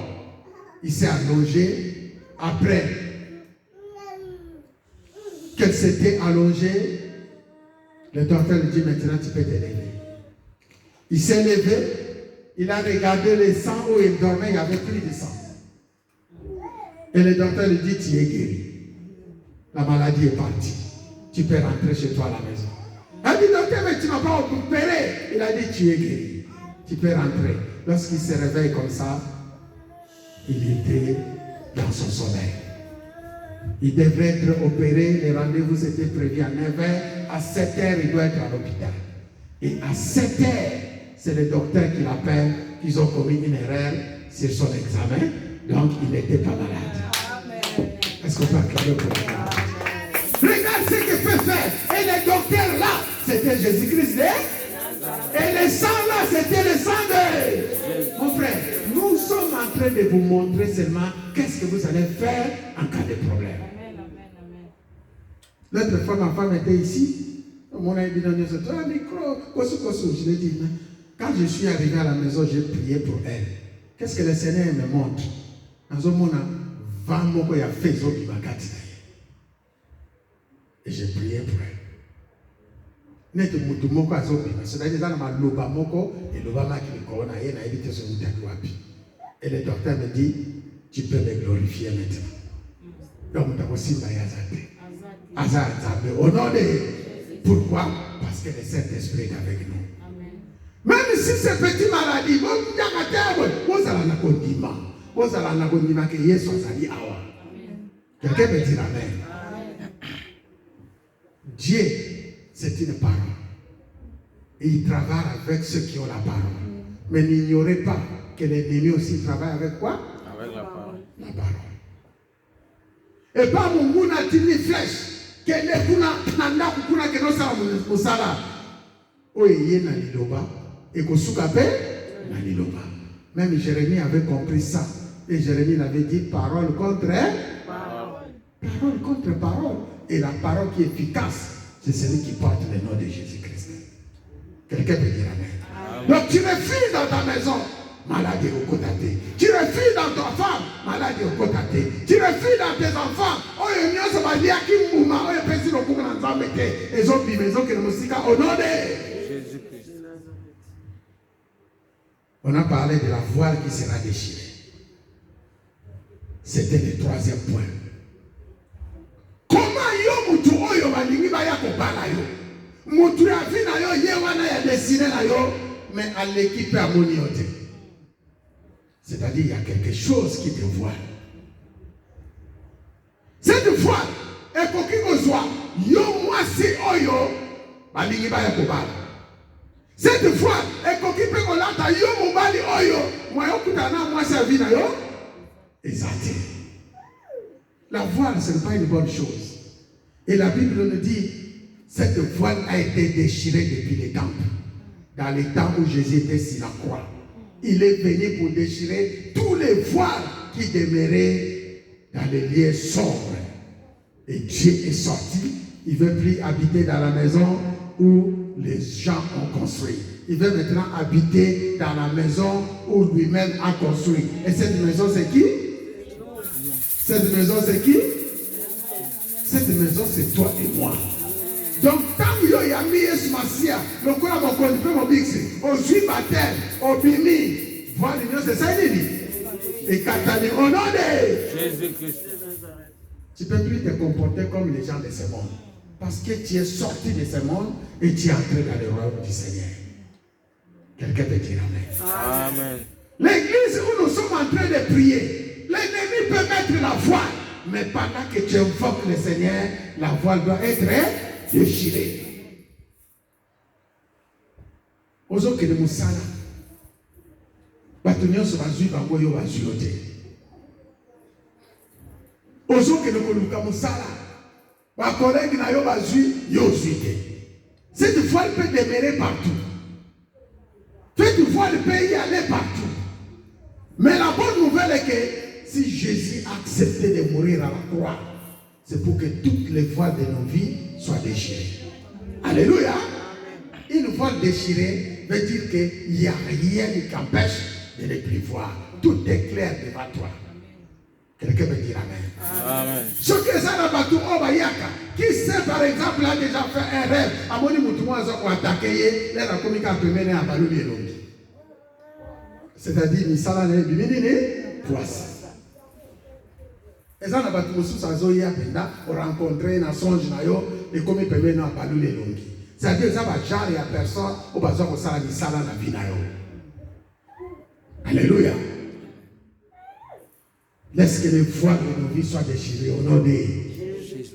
Il s'est allongé. Après qu'elle s'était allongée, le docteur lui dit, maintenant tu peux te lever. Il s'est levé. Il a regardé le sang où il dormait. Il n'y avait plus de sang. Et le docteur lui dit, tu es guéri. La maladie est partie. Tu peux rentrer chez toi à la maison. Il a dit, docteur, mais tu ne m'as pas opéré. Il a dit, tu es guéri. Tu peux rentrer. Lorsqu'il se réveille comme ça, il était dans son sommeil. Il devrait être opéré. Les rendez-vous étaient prévus à 9h. À 7h, il doit être à l'hôpital. Et à 7h, c'est le docteur qui l'appelle qu'ils ont commis une erreur sur son examen. Donc, il n'était pas malade. Est-ce qu'on peut acclamer pour lui? Regarde ce que peut faire. Et le docteur là, c'était Jésus-Christ. Et le sang là, c'était le sang de... Mon frère, nous sommes en train de vous montrer seulement qu'est-ce que vous allez faire en cas de problème. L'autre fois, ma femme était ici. Mon ami dit, un micro, je lui ai dit, quand je suis arrivé à la maison, j'ai prié pour elle. Qu'est-ce que le Seigneur me montre? Et j'ai prié pour elle. Et le docteur me dit, tu peux me glorifier maintenant. Au nom de... Pourquoi? Parce que le Saint-Esprit est avec nous. Même si c'est petite maladie, quelqu'un peut dire Amen. Dieu, c'est une parole. Et il travaille avec ceux qui ont la parole. Mais n'ignorez pas que l'ennemi aussi travaille avec quoi? Avec la parole. La parole. Et pas mon mouna tini flèche. Que les kuna nanda kuna que nous sommes musala. Oye na liloba. Et kosukape na liloba. Même Jérémie avait compris ça. Et Jérémie avait dit parole contre parole. Parole contre parole. Et la parole qui est efficace, c'est celui qui porte le nom de Jésus-Christ. Quelqu'un peut dire Amen. Donc tu refuses dans ta maison, maladie au côté. Tu refuses dans ta femme, maladie au côté. Tu refuses dans tes enfants. Oh, il y a un maladie qui mouma. Oh, il y a un petit peu de gens qui les ont vivus, qui nous musica au nom de Jésus-Christ. On a parlé de la voile qui sera déchirée. C'était le troisième point. Comment yo mutu oyo balingi baya kobala yo? Mutu ya vi na yo ye wana ya dessiné na yo, mais à l'équipe à moniote. C'est-à-dire il y a quelque chose qui te voile. Cette fois, ekoki kozwa yo mwasi oyo balingi baya kobala. Cette fois, ekoki pe kolata yo mobali oyo mwayo kutana mwasi ya vi na yo. Exact. La voile, ce n'est pas une bonne chose. Et la Bible nous dit, cette voile a été déchirée depuis les temples. Dans les temps où Jésus était sur la croix. Il est venu pour déchirer tous les voiles qui demeuraient dans les lieux sombres. Et Dieu est sorti. Il ne veut plus habiter dans la maison où les gens ont construit. Il veut maintenant habiter dans la maison où lui-même a construit. Et cette maison, c'est qui? Cette maison, c'est qui? Cette maison, c'est toi et moi. Donc, tant que yo ya mi Yesu Masia, le quoi mon conduit mon bixi, au suit baptême, au bimi, voir l'union, c'est ça il dit. Et Catani, au nom de Jésus-Christ. Tu ne peux plus te comporter comme les gens de ce monde. Parce que tu es sorti de ce monde et tu es entré dans le royaume du Seigneur. Quelqu'un peut dire Amen. Amen. L'église où nous sommes en train de prier, l'ennemi peut mettre la voile. Mais pendant que tu invoques le Seigneur, la voile doit être déchirée. Ozo que le musala. Batonio se bazui bango yo bazuyote. Ozo que le koluka musala. Ba collègue na yo bazui yo zuite. Cette voile peut demeurer partout. Cette voile peut y aller partout. Mais la bonne nouvelle est que si Jésus a accepté de mourir à la croix, c'est pour que toutes les voiles de nos vies soient déchirées. Alléluia. Une voile déchirée veut dire qu'il n'y a rien qui empêche de ne plus voir. Tout est clair devant toi. Quelqu'un peut dire Amen. Amen. Ce que ça n'a pas tout obayaka. Qui sait par exemple a déjà fait un rêve. À mon niveau, tout le monde a attaqué. Là, la comique a pu mener à Balou. C'est-à-dire, Misala n'est pas venu poisson. Et ça n'a pas tout sous sa zoé à Penda pour rencontrer un songe nayo et comme il peut mener à Balou les longues. C'est-à-dire, ça va jarrer à personne au besoin de ça Misala na vie nayo. Alléluia. Laisse que les voiles de nos vies soient déchirées au nom de Jésus.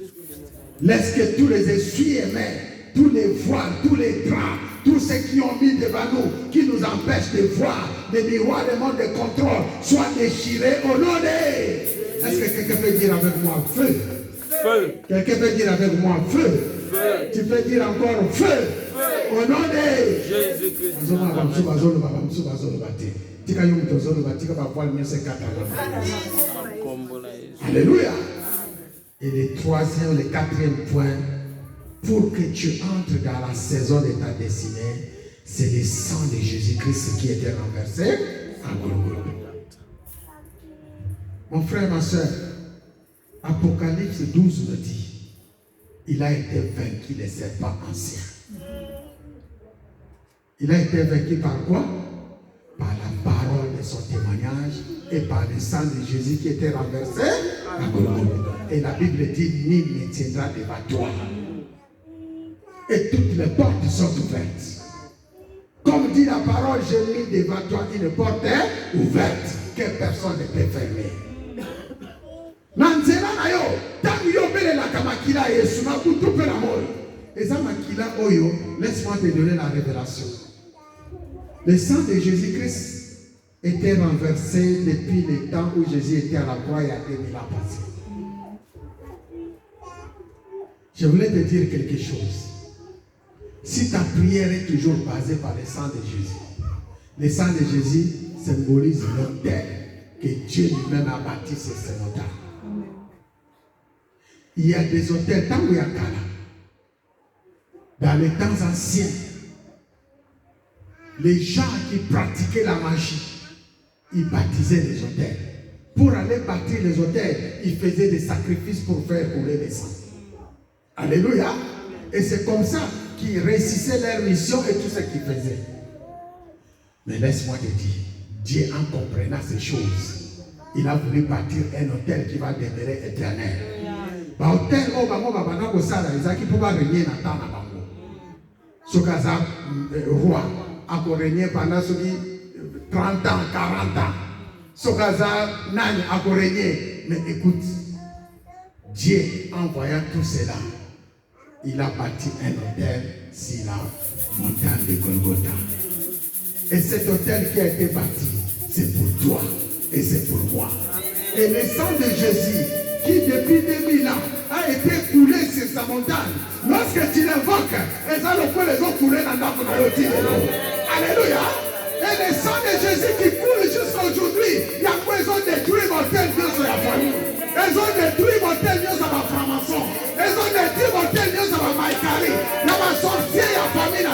Laisse que tous les essuie-mains, tous les voiles, tous les draps, tous ceux qui ont mis devant nous, qui nous empêchent de voir, les miroirs des mondes de contrôle, soient déchirés au nom de Jésus. Est-ce que quelqu'un peut dire avec moi feu? Feu. Quelqu'un peut dire avec moi feu? Feu. Tu peux dire encore feu? Au nom de Jésus-Christ. Alléluia. Et le troisième, le quatrième point, pour que tu entres dans la saison de ta destinée, c'est le sang de Jésus-Christ qui était renversé à Golgotha. Mon frère, ma soeur, Apocalypse 12 nous dit, il a été vaincu les serpents anciens. Il a été vaincu par quoi? Par la parole de son témoignage et par le sang de Jésus qui était renversé à Golgotha. Et la Bible dit, nul ne tiendra devant toi. Et toutes les portes sont ouvertes. Comme dit la parole, j'ai mis devant toi une porte ouverte que personne ne peut fermer. Nanzela na yo, tangu yo bele la kamakila Yesu na kutupe na moyo. Eza makila oyo, laisse-moi te donner la révélation. Le sang de Jésus-Christ était renversé depuis le temps où Jésus était à la croix il y a 2000 ans passés. Je voulais te dire quelque chose. Si ta prière est toujours basée par le sang de Jésus, le sang de Jésus symbolise l'autel que Dieu lui-même a bâti sur ce autel. Il y a des hôtels, tant qu'il y a Kala, dans les temps anciens, les gens qui pratiquaient la magie, ils baptisaient les hôtels. Pour aller bâtir les hôtels, ils faisaient des sacrifices pour faire couler les sangs. Alléluia. Et c'est comme ça qu'ils réussissaient leur mission et tout ce qu'ils faisaient. Mais laisse-moi te dire, Dieu en comprenant ces choses, il a voulu bâtir un hôtel qui va demeurer éternel. Hôtel, il va régner dans le temps. Sokaza, roi, a régné pendant 30 ans, 40 ans. Sokaza, Nani, a régné. Mais écoute, Dieu, en voyant tout cela, il a bâti un hôtel sur la montagne de Golgotha. Et cet hôtel qui a été bâti, c'est pour toi et c'est pour moi. Et le sang de Jésus, qui depuis 2000 ans a été coulé sur sa montagne, lorsque tu l'invoques, les ont coulé dans la montagne. Alléluia. Et le sang de Jésus qui coule jusqu'à aujourd'hui, il y a quoi ils ont détruit mon tel Dieu sur la famille. Ils ont détruit mon tel Dieu sur ma franc-maçon. Ils ont détruit mon tel Dieu sur ma maïkari. Il y a ma sorcière, il y a ma famille là.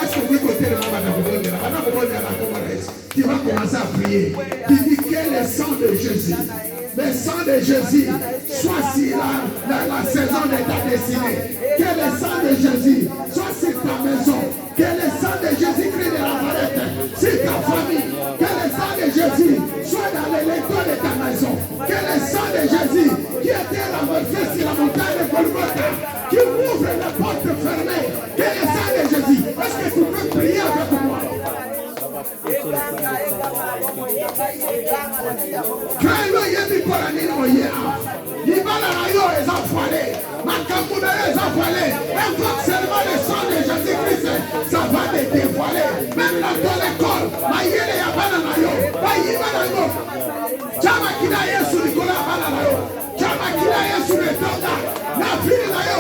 Est-ce que vous écoutez le moment tu vas commencer à prier. Tu dis que le sang de Jésus, le sang de Jésus soit sur la saison de ta destinée. Que le sang de Jésus soit sur ta maison. Que le sang de Jésus-Christ de la Nazareth sur ta famille. Que le sang de Jésus soit dans les lecteurs de ta maison. Que le sang de Jésus qui était renversé sur la montagne de Golgotha, qui ouvre les portes fermées. Que le sang de Jésus. Est-ce que tu peux prier avec moi? Crée-le, yébi pour la nuit, il va la rayon et s'enfoiler. Ma camoufle est enfoilée. Invoque seulement le sang de Jésus-Christ. Ça va te dévoiler. Même dans l'école, ma yéle ya bananayo. Ma yéle bananayo. Chama kina Yesu Nicolas bananayo. Chama kina Yesu Netonda. La ville nayo.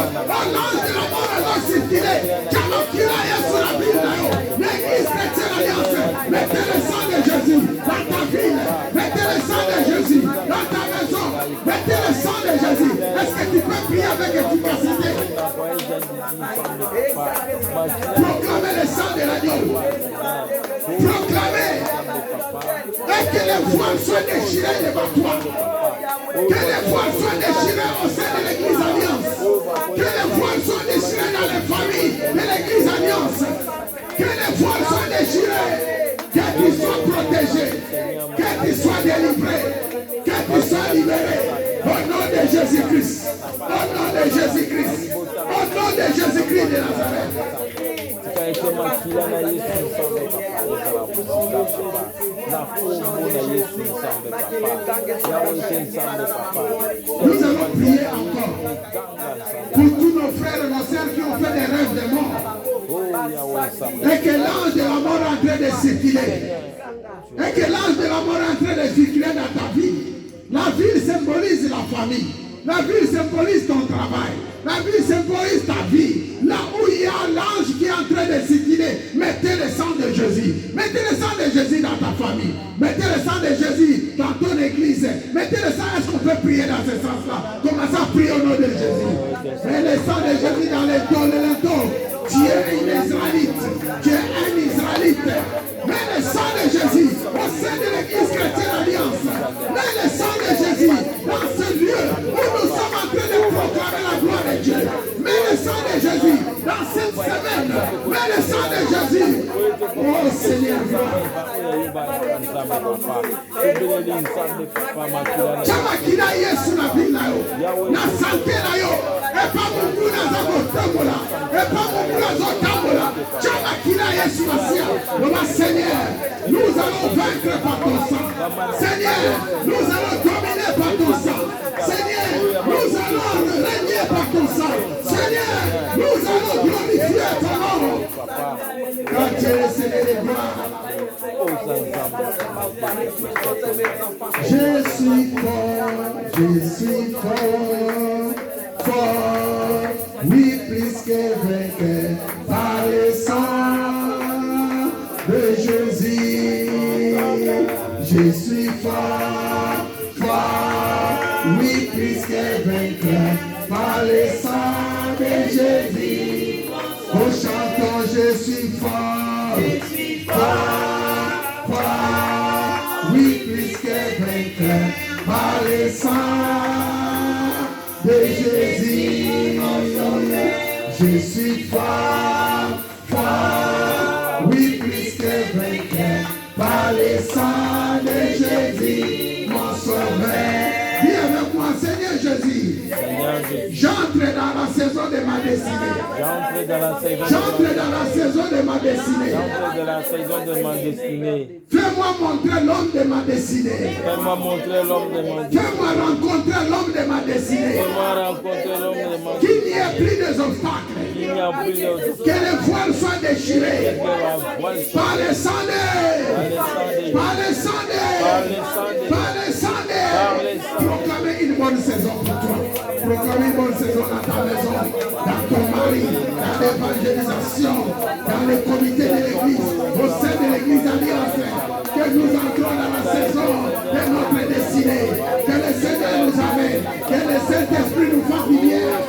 L'ange de la mort a circulé. Chama kina Yesu la ville nayo. L'église chrétienne alliance. Mettez le sang de Jésus dans ta ville. Mettez le sang de Jésus dans ta maison. Mettez le sang de Jésus. Est-ce que tu peux prier avec efficacité? Proclamez le sang de l'agneau. Proclamez. Et que les voiles soient déchirées devant toi. Que les voiles soient déchirées au sein de l'église Alliance. Que les voiles soient déchirées dans les familles de l'église Alliance. Que les voiles soient déchirées. Que tu sois protégé. Que tu sois délivré. Que tu sois libéré. Au nom de Jésus-Christ. Au nom de Jésus-Christ. Au nom de Jésus-Christ de Nazareth. Nous allons prier encore pour tous nos frères et nos sœurs qui ont fait des rêves de mort. Et que l'ange de la mort est en train de circuler. Et que l'ange de la mort est en train de circuler dans ta vie. La ville symbolise la famille. La ville symbolise ton travail. La ville symbolise ta vie. Là où il y a l'ange qui est en train de circuler, mettez le sang de Jésus. Mettez le sang de Jésus dans ta famille. Mettez le sang de Jésus dans ton église. Mettez le sang. Est-ce qu'on peut prier dans ce sens-là? Commencez à prier au nom de Jésus. Mets le sang de Jésus dans les dos. Tu es un Israélite. Tu es un Israélite. Mets le sang de Jésus au sein de l'église chrétienne Alliance. Mets le sang de Jésus dans ce lieu où nous sommes en train de proclamer la gloire de Dieu. Mets le sang de Jésus dans cette semaine. Mets le sang de Jésus. Oh Seigneur. Chamakina Yesu na binayo. Na santé na yo. Et pas beaucoup na zagotambola. Et pas beaucoup na zotambola. Chamakina Yesu na sia. Seigneur, nous allons vaincre par ton sang. Seigneur, nous allons dominer par ton sang. Seigneur, nous allons régner par ton sang. Seigneur, nous allons glorifier ton nom. Quand tu es le Seigneur des gloires. Je suis fort, oui, plus que vainqueur par le sang de Jésus. Je suis fort, oui, plus que vainqueur par le sang de Jésus. Oh, chantons, je suis fort, oui, plus que vainqueur par le sang de Jésus. Je suis fort, oui, plus que vainqueur par le sang de Jésus. Mon soir Jésus. J'entre dans la saison de ma destinée. J'entre dans la saison J'entre dans la saison de ma destinée. J'entre dans la saison de ma destinée. Fais-moi montrer l'homme de ma destinée. Fais-moi montrer l'homme de ma destinée. Fais-moi rencontrer l'homme de ma destinée. Fais-moi rencontrer l'homme de ma Qu'il destinée. n'y ait plus des obstacles. Il n'y a plus de Que les voiles soient déchirées. que la voile soit Par les sandales. Par les sandales. Par les sandales. Proclamez une bonne saison pour toi. Proclamez une bonne saison dans ta maison, dans ton mari, dans l'évangélisation, dans les comités de l'église, au sein de l'église alliance. Que nous entrons dans la saison de notre destinée. Que le Seigneur nous amène. Que le Saint-Esprit nous fasse lumière.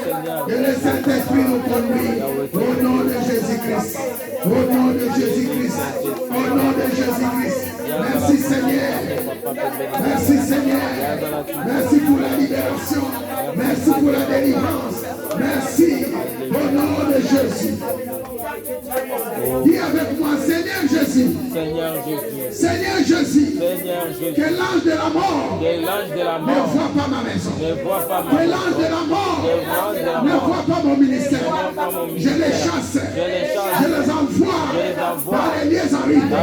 Que le Saint-Esprit nous conduise. Au nom de Jésus-Christ. Au nom de Jésus-Christ. Au nom de Jésus-Christ. Merci Seigneur. Merci Seigneur. Merci pour la libération. Merci pour la délivrance. Merci. Au nom de Jésus. Dis avec moi, Seigneur Jésus. Seigneur Jésus. Seigneur Jésus. Seigneur Jésus. Que l'ange de la mort Que l'ange de la ne mort voit pas ma maison. ne voit pas Que ma l'ange de la mort ne voit pas mon ministère. Je les chasse. Je les envoie dans les lieux arides.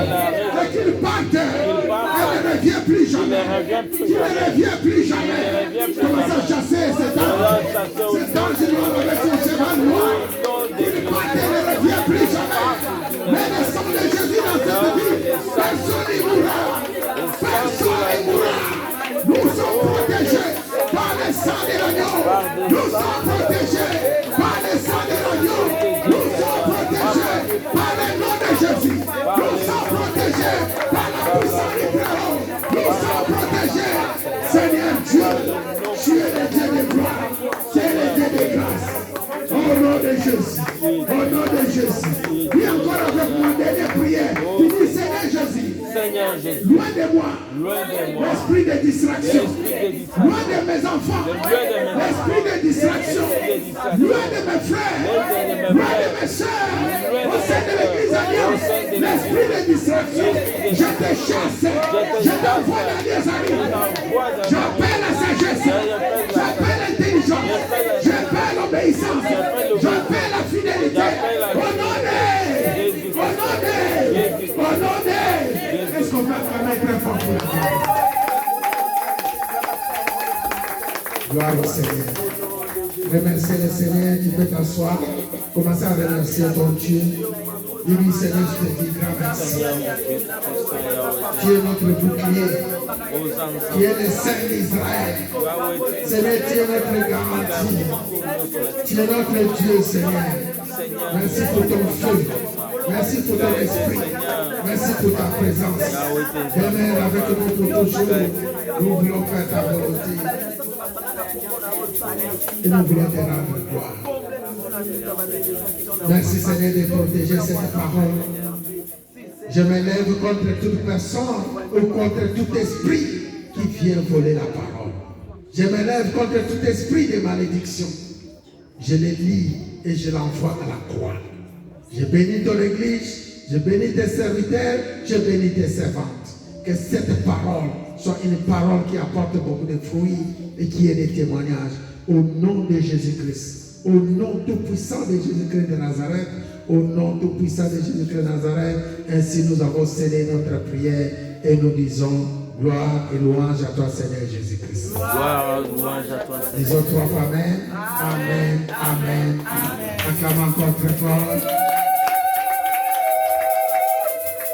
Et qu'ils partent. Et ne reviennent plus jamais. Qu'ils ne reviennent plus jamais. Commence à chasser cet ange. Cet ange noir avec son cheval noir. Qu'il parte et ne revient plus jamais. Mais le sang de Jésus dans cette vie, personne n'y mourra. Personne n'y mourra. Nous sommes protégés par le sang de l'agneau. Nous sommes protégés par le sang de l'agneau. Nous sommes protégés par le nom de Jésus. Nous sommes protégés par la puissance du Très-Haut. Nous sommes protégés. Seigneur Dieu, tu es le Dieu de gloire. Tu es le Dieu de grâce. Au nom de Jésus. Au nom de Jésus. Dis encore avec moi, dernière prière. Tu dis Seigneur Jésus. Seigneur Jésus. Loin de moi. Loin de moi. L'esprit de distraction. L'esprit de distraction. Loin de mes enfants. Loin de mes L'esprit de distraction. Loin de mes frères. Loin de mes soeurs. Au sein de l'église alliance. L'esprit de distraction. Je te chasse. Je t'envoie dans les alliances. J'appelle la sagesse. J'appelle l'intelligence. J'appelle l'obéissance. J'appelle la fidélité. Au nom de. Au nom de. Au nom de. Est-ce qu'on peut acclamer très fort pour la gloire au Seigneur. Remerciez le Seigneur, tu peux t'asseoir. Commencez à remercier ton Dieu. Dis-lui, Seigneur, je te dis grand merci. Tu es notre bouclier. Tu es le Saint d'Israël. Seigneur, tu es notre garantie. Tu es notre Dieu, Seigneur. Merci pour ton feu. Merci pour ton esprit. Merci pour ta présence. Demeure avec nous pour toujours. Nous voulons faire ta volonté. Et nous voulons te rendre gloire. Merci Seigneur de protéger cette parole. Je me lève contre toute personne ou contre tout esprit qui vient voler la parole. Je me lève contre tout esprit de malédiction. Je le lis et je l'envoie à la croix. Je bénis ton église, je bénis tes serviteurs, je bénis tes servantes. Que cette parole soit une parole qui apporte beaucoup de fruits et qui est des témoignages. Au nom de Jésus-Christ, au nom tout-puissant de Jésus-Christ de Nazareth, au nom tout-puissant de Jésus-Christ de Nazareth, ainsi nous avons scellé notre prière et nous disons gloire et louange à toi Seigneur Jésus-Christ. Gloire, louange à toi, Seigneur. Disons trois fois Amen, Amen, Amen. Acclamons encore très fort.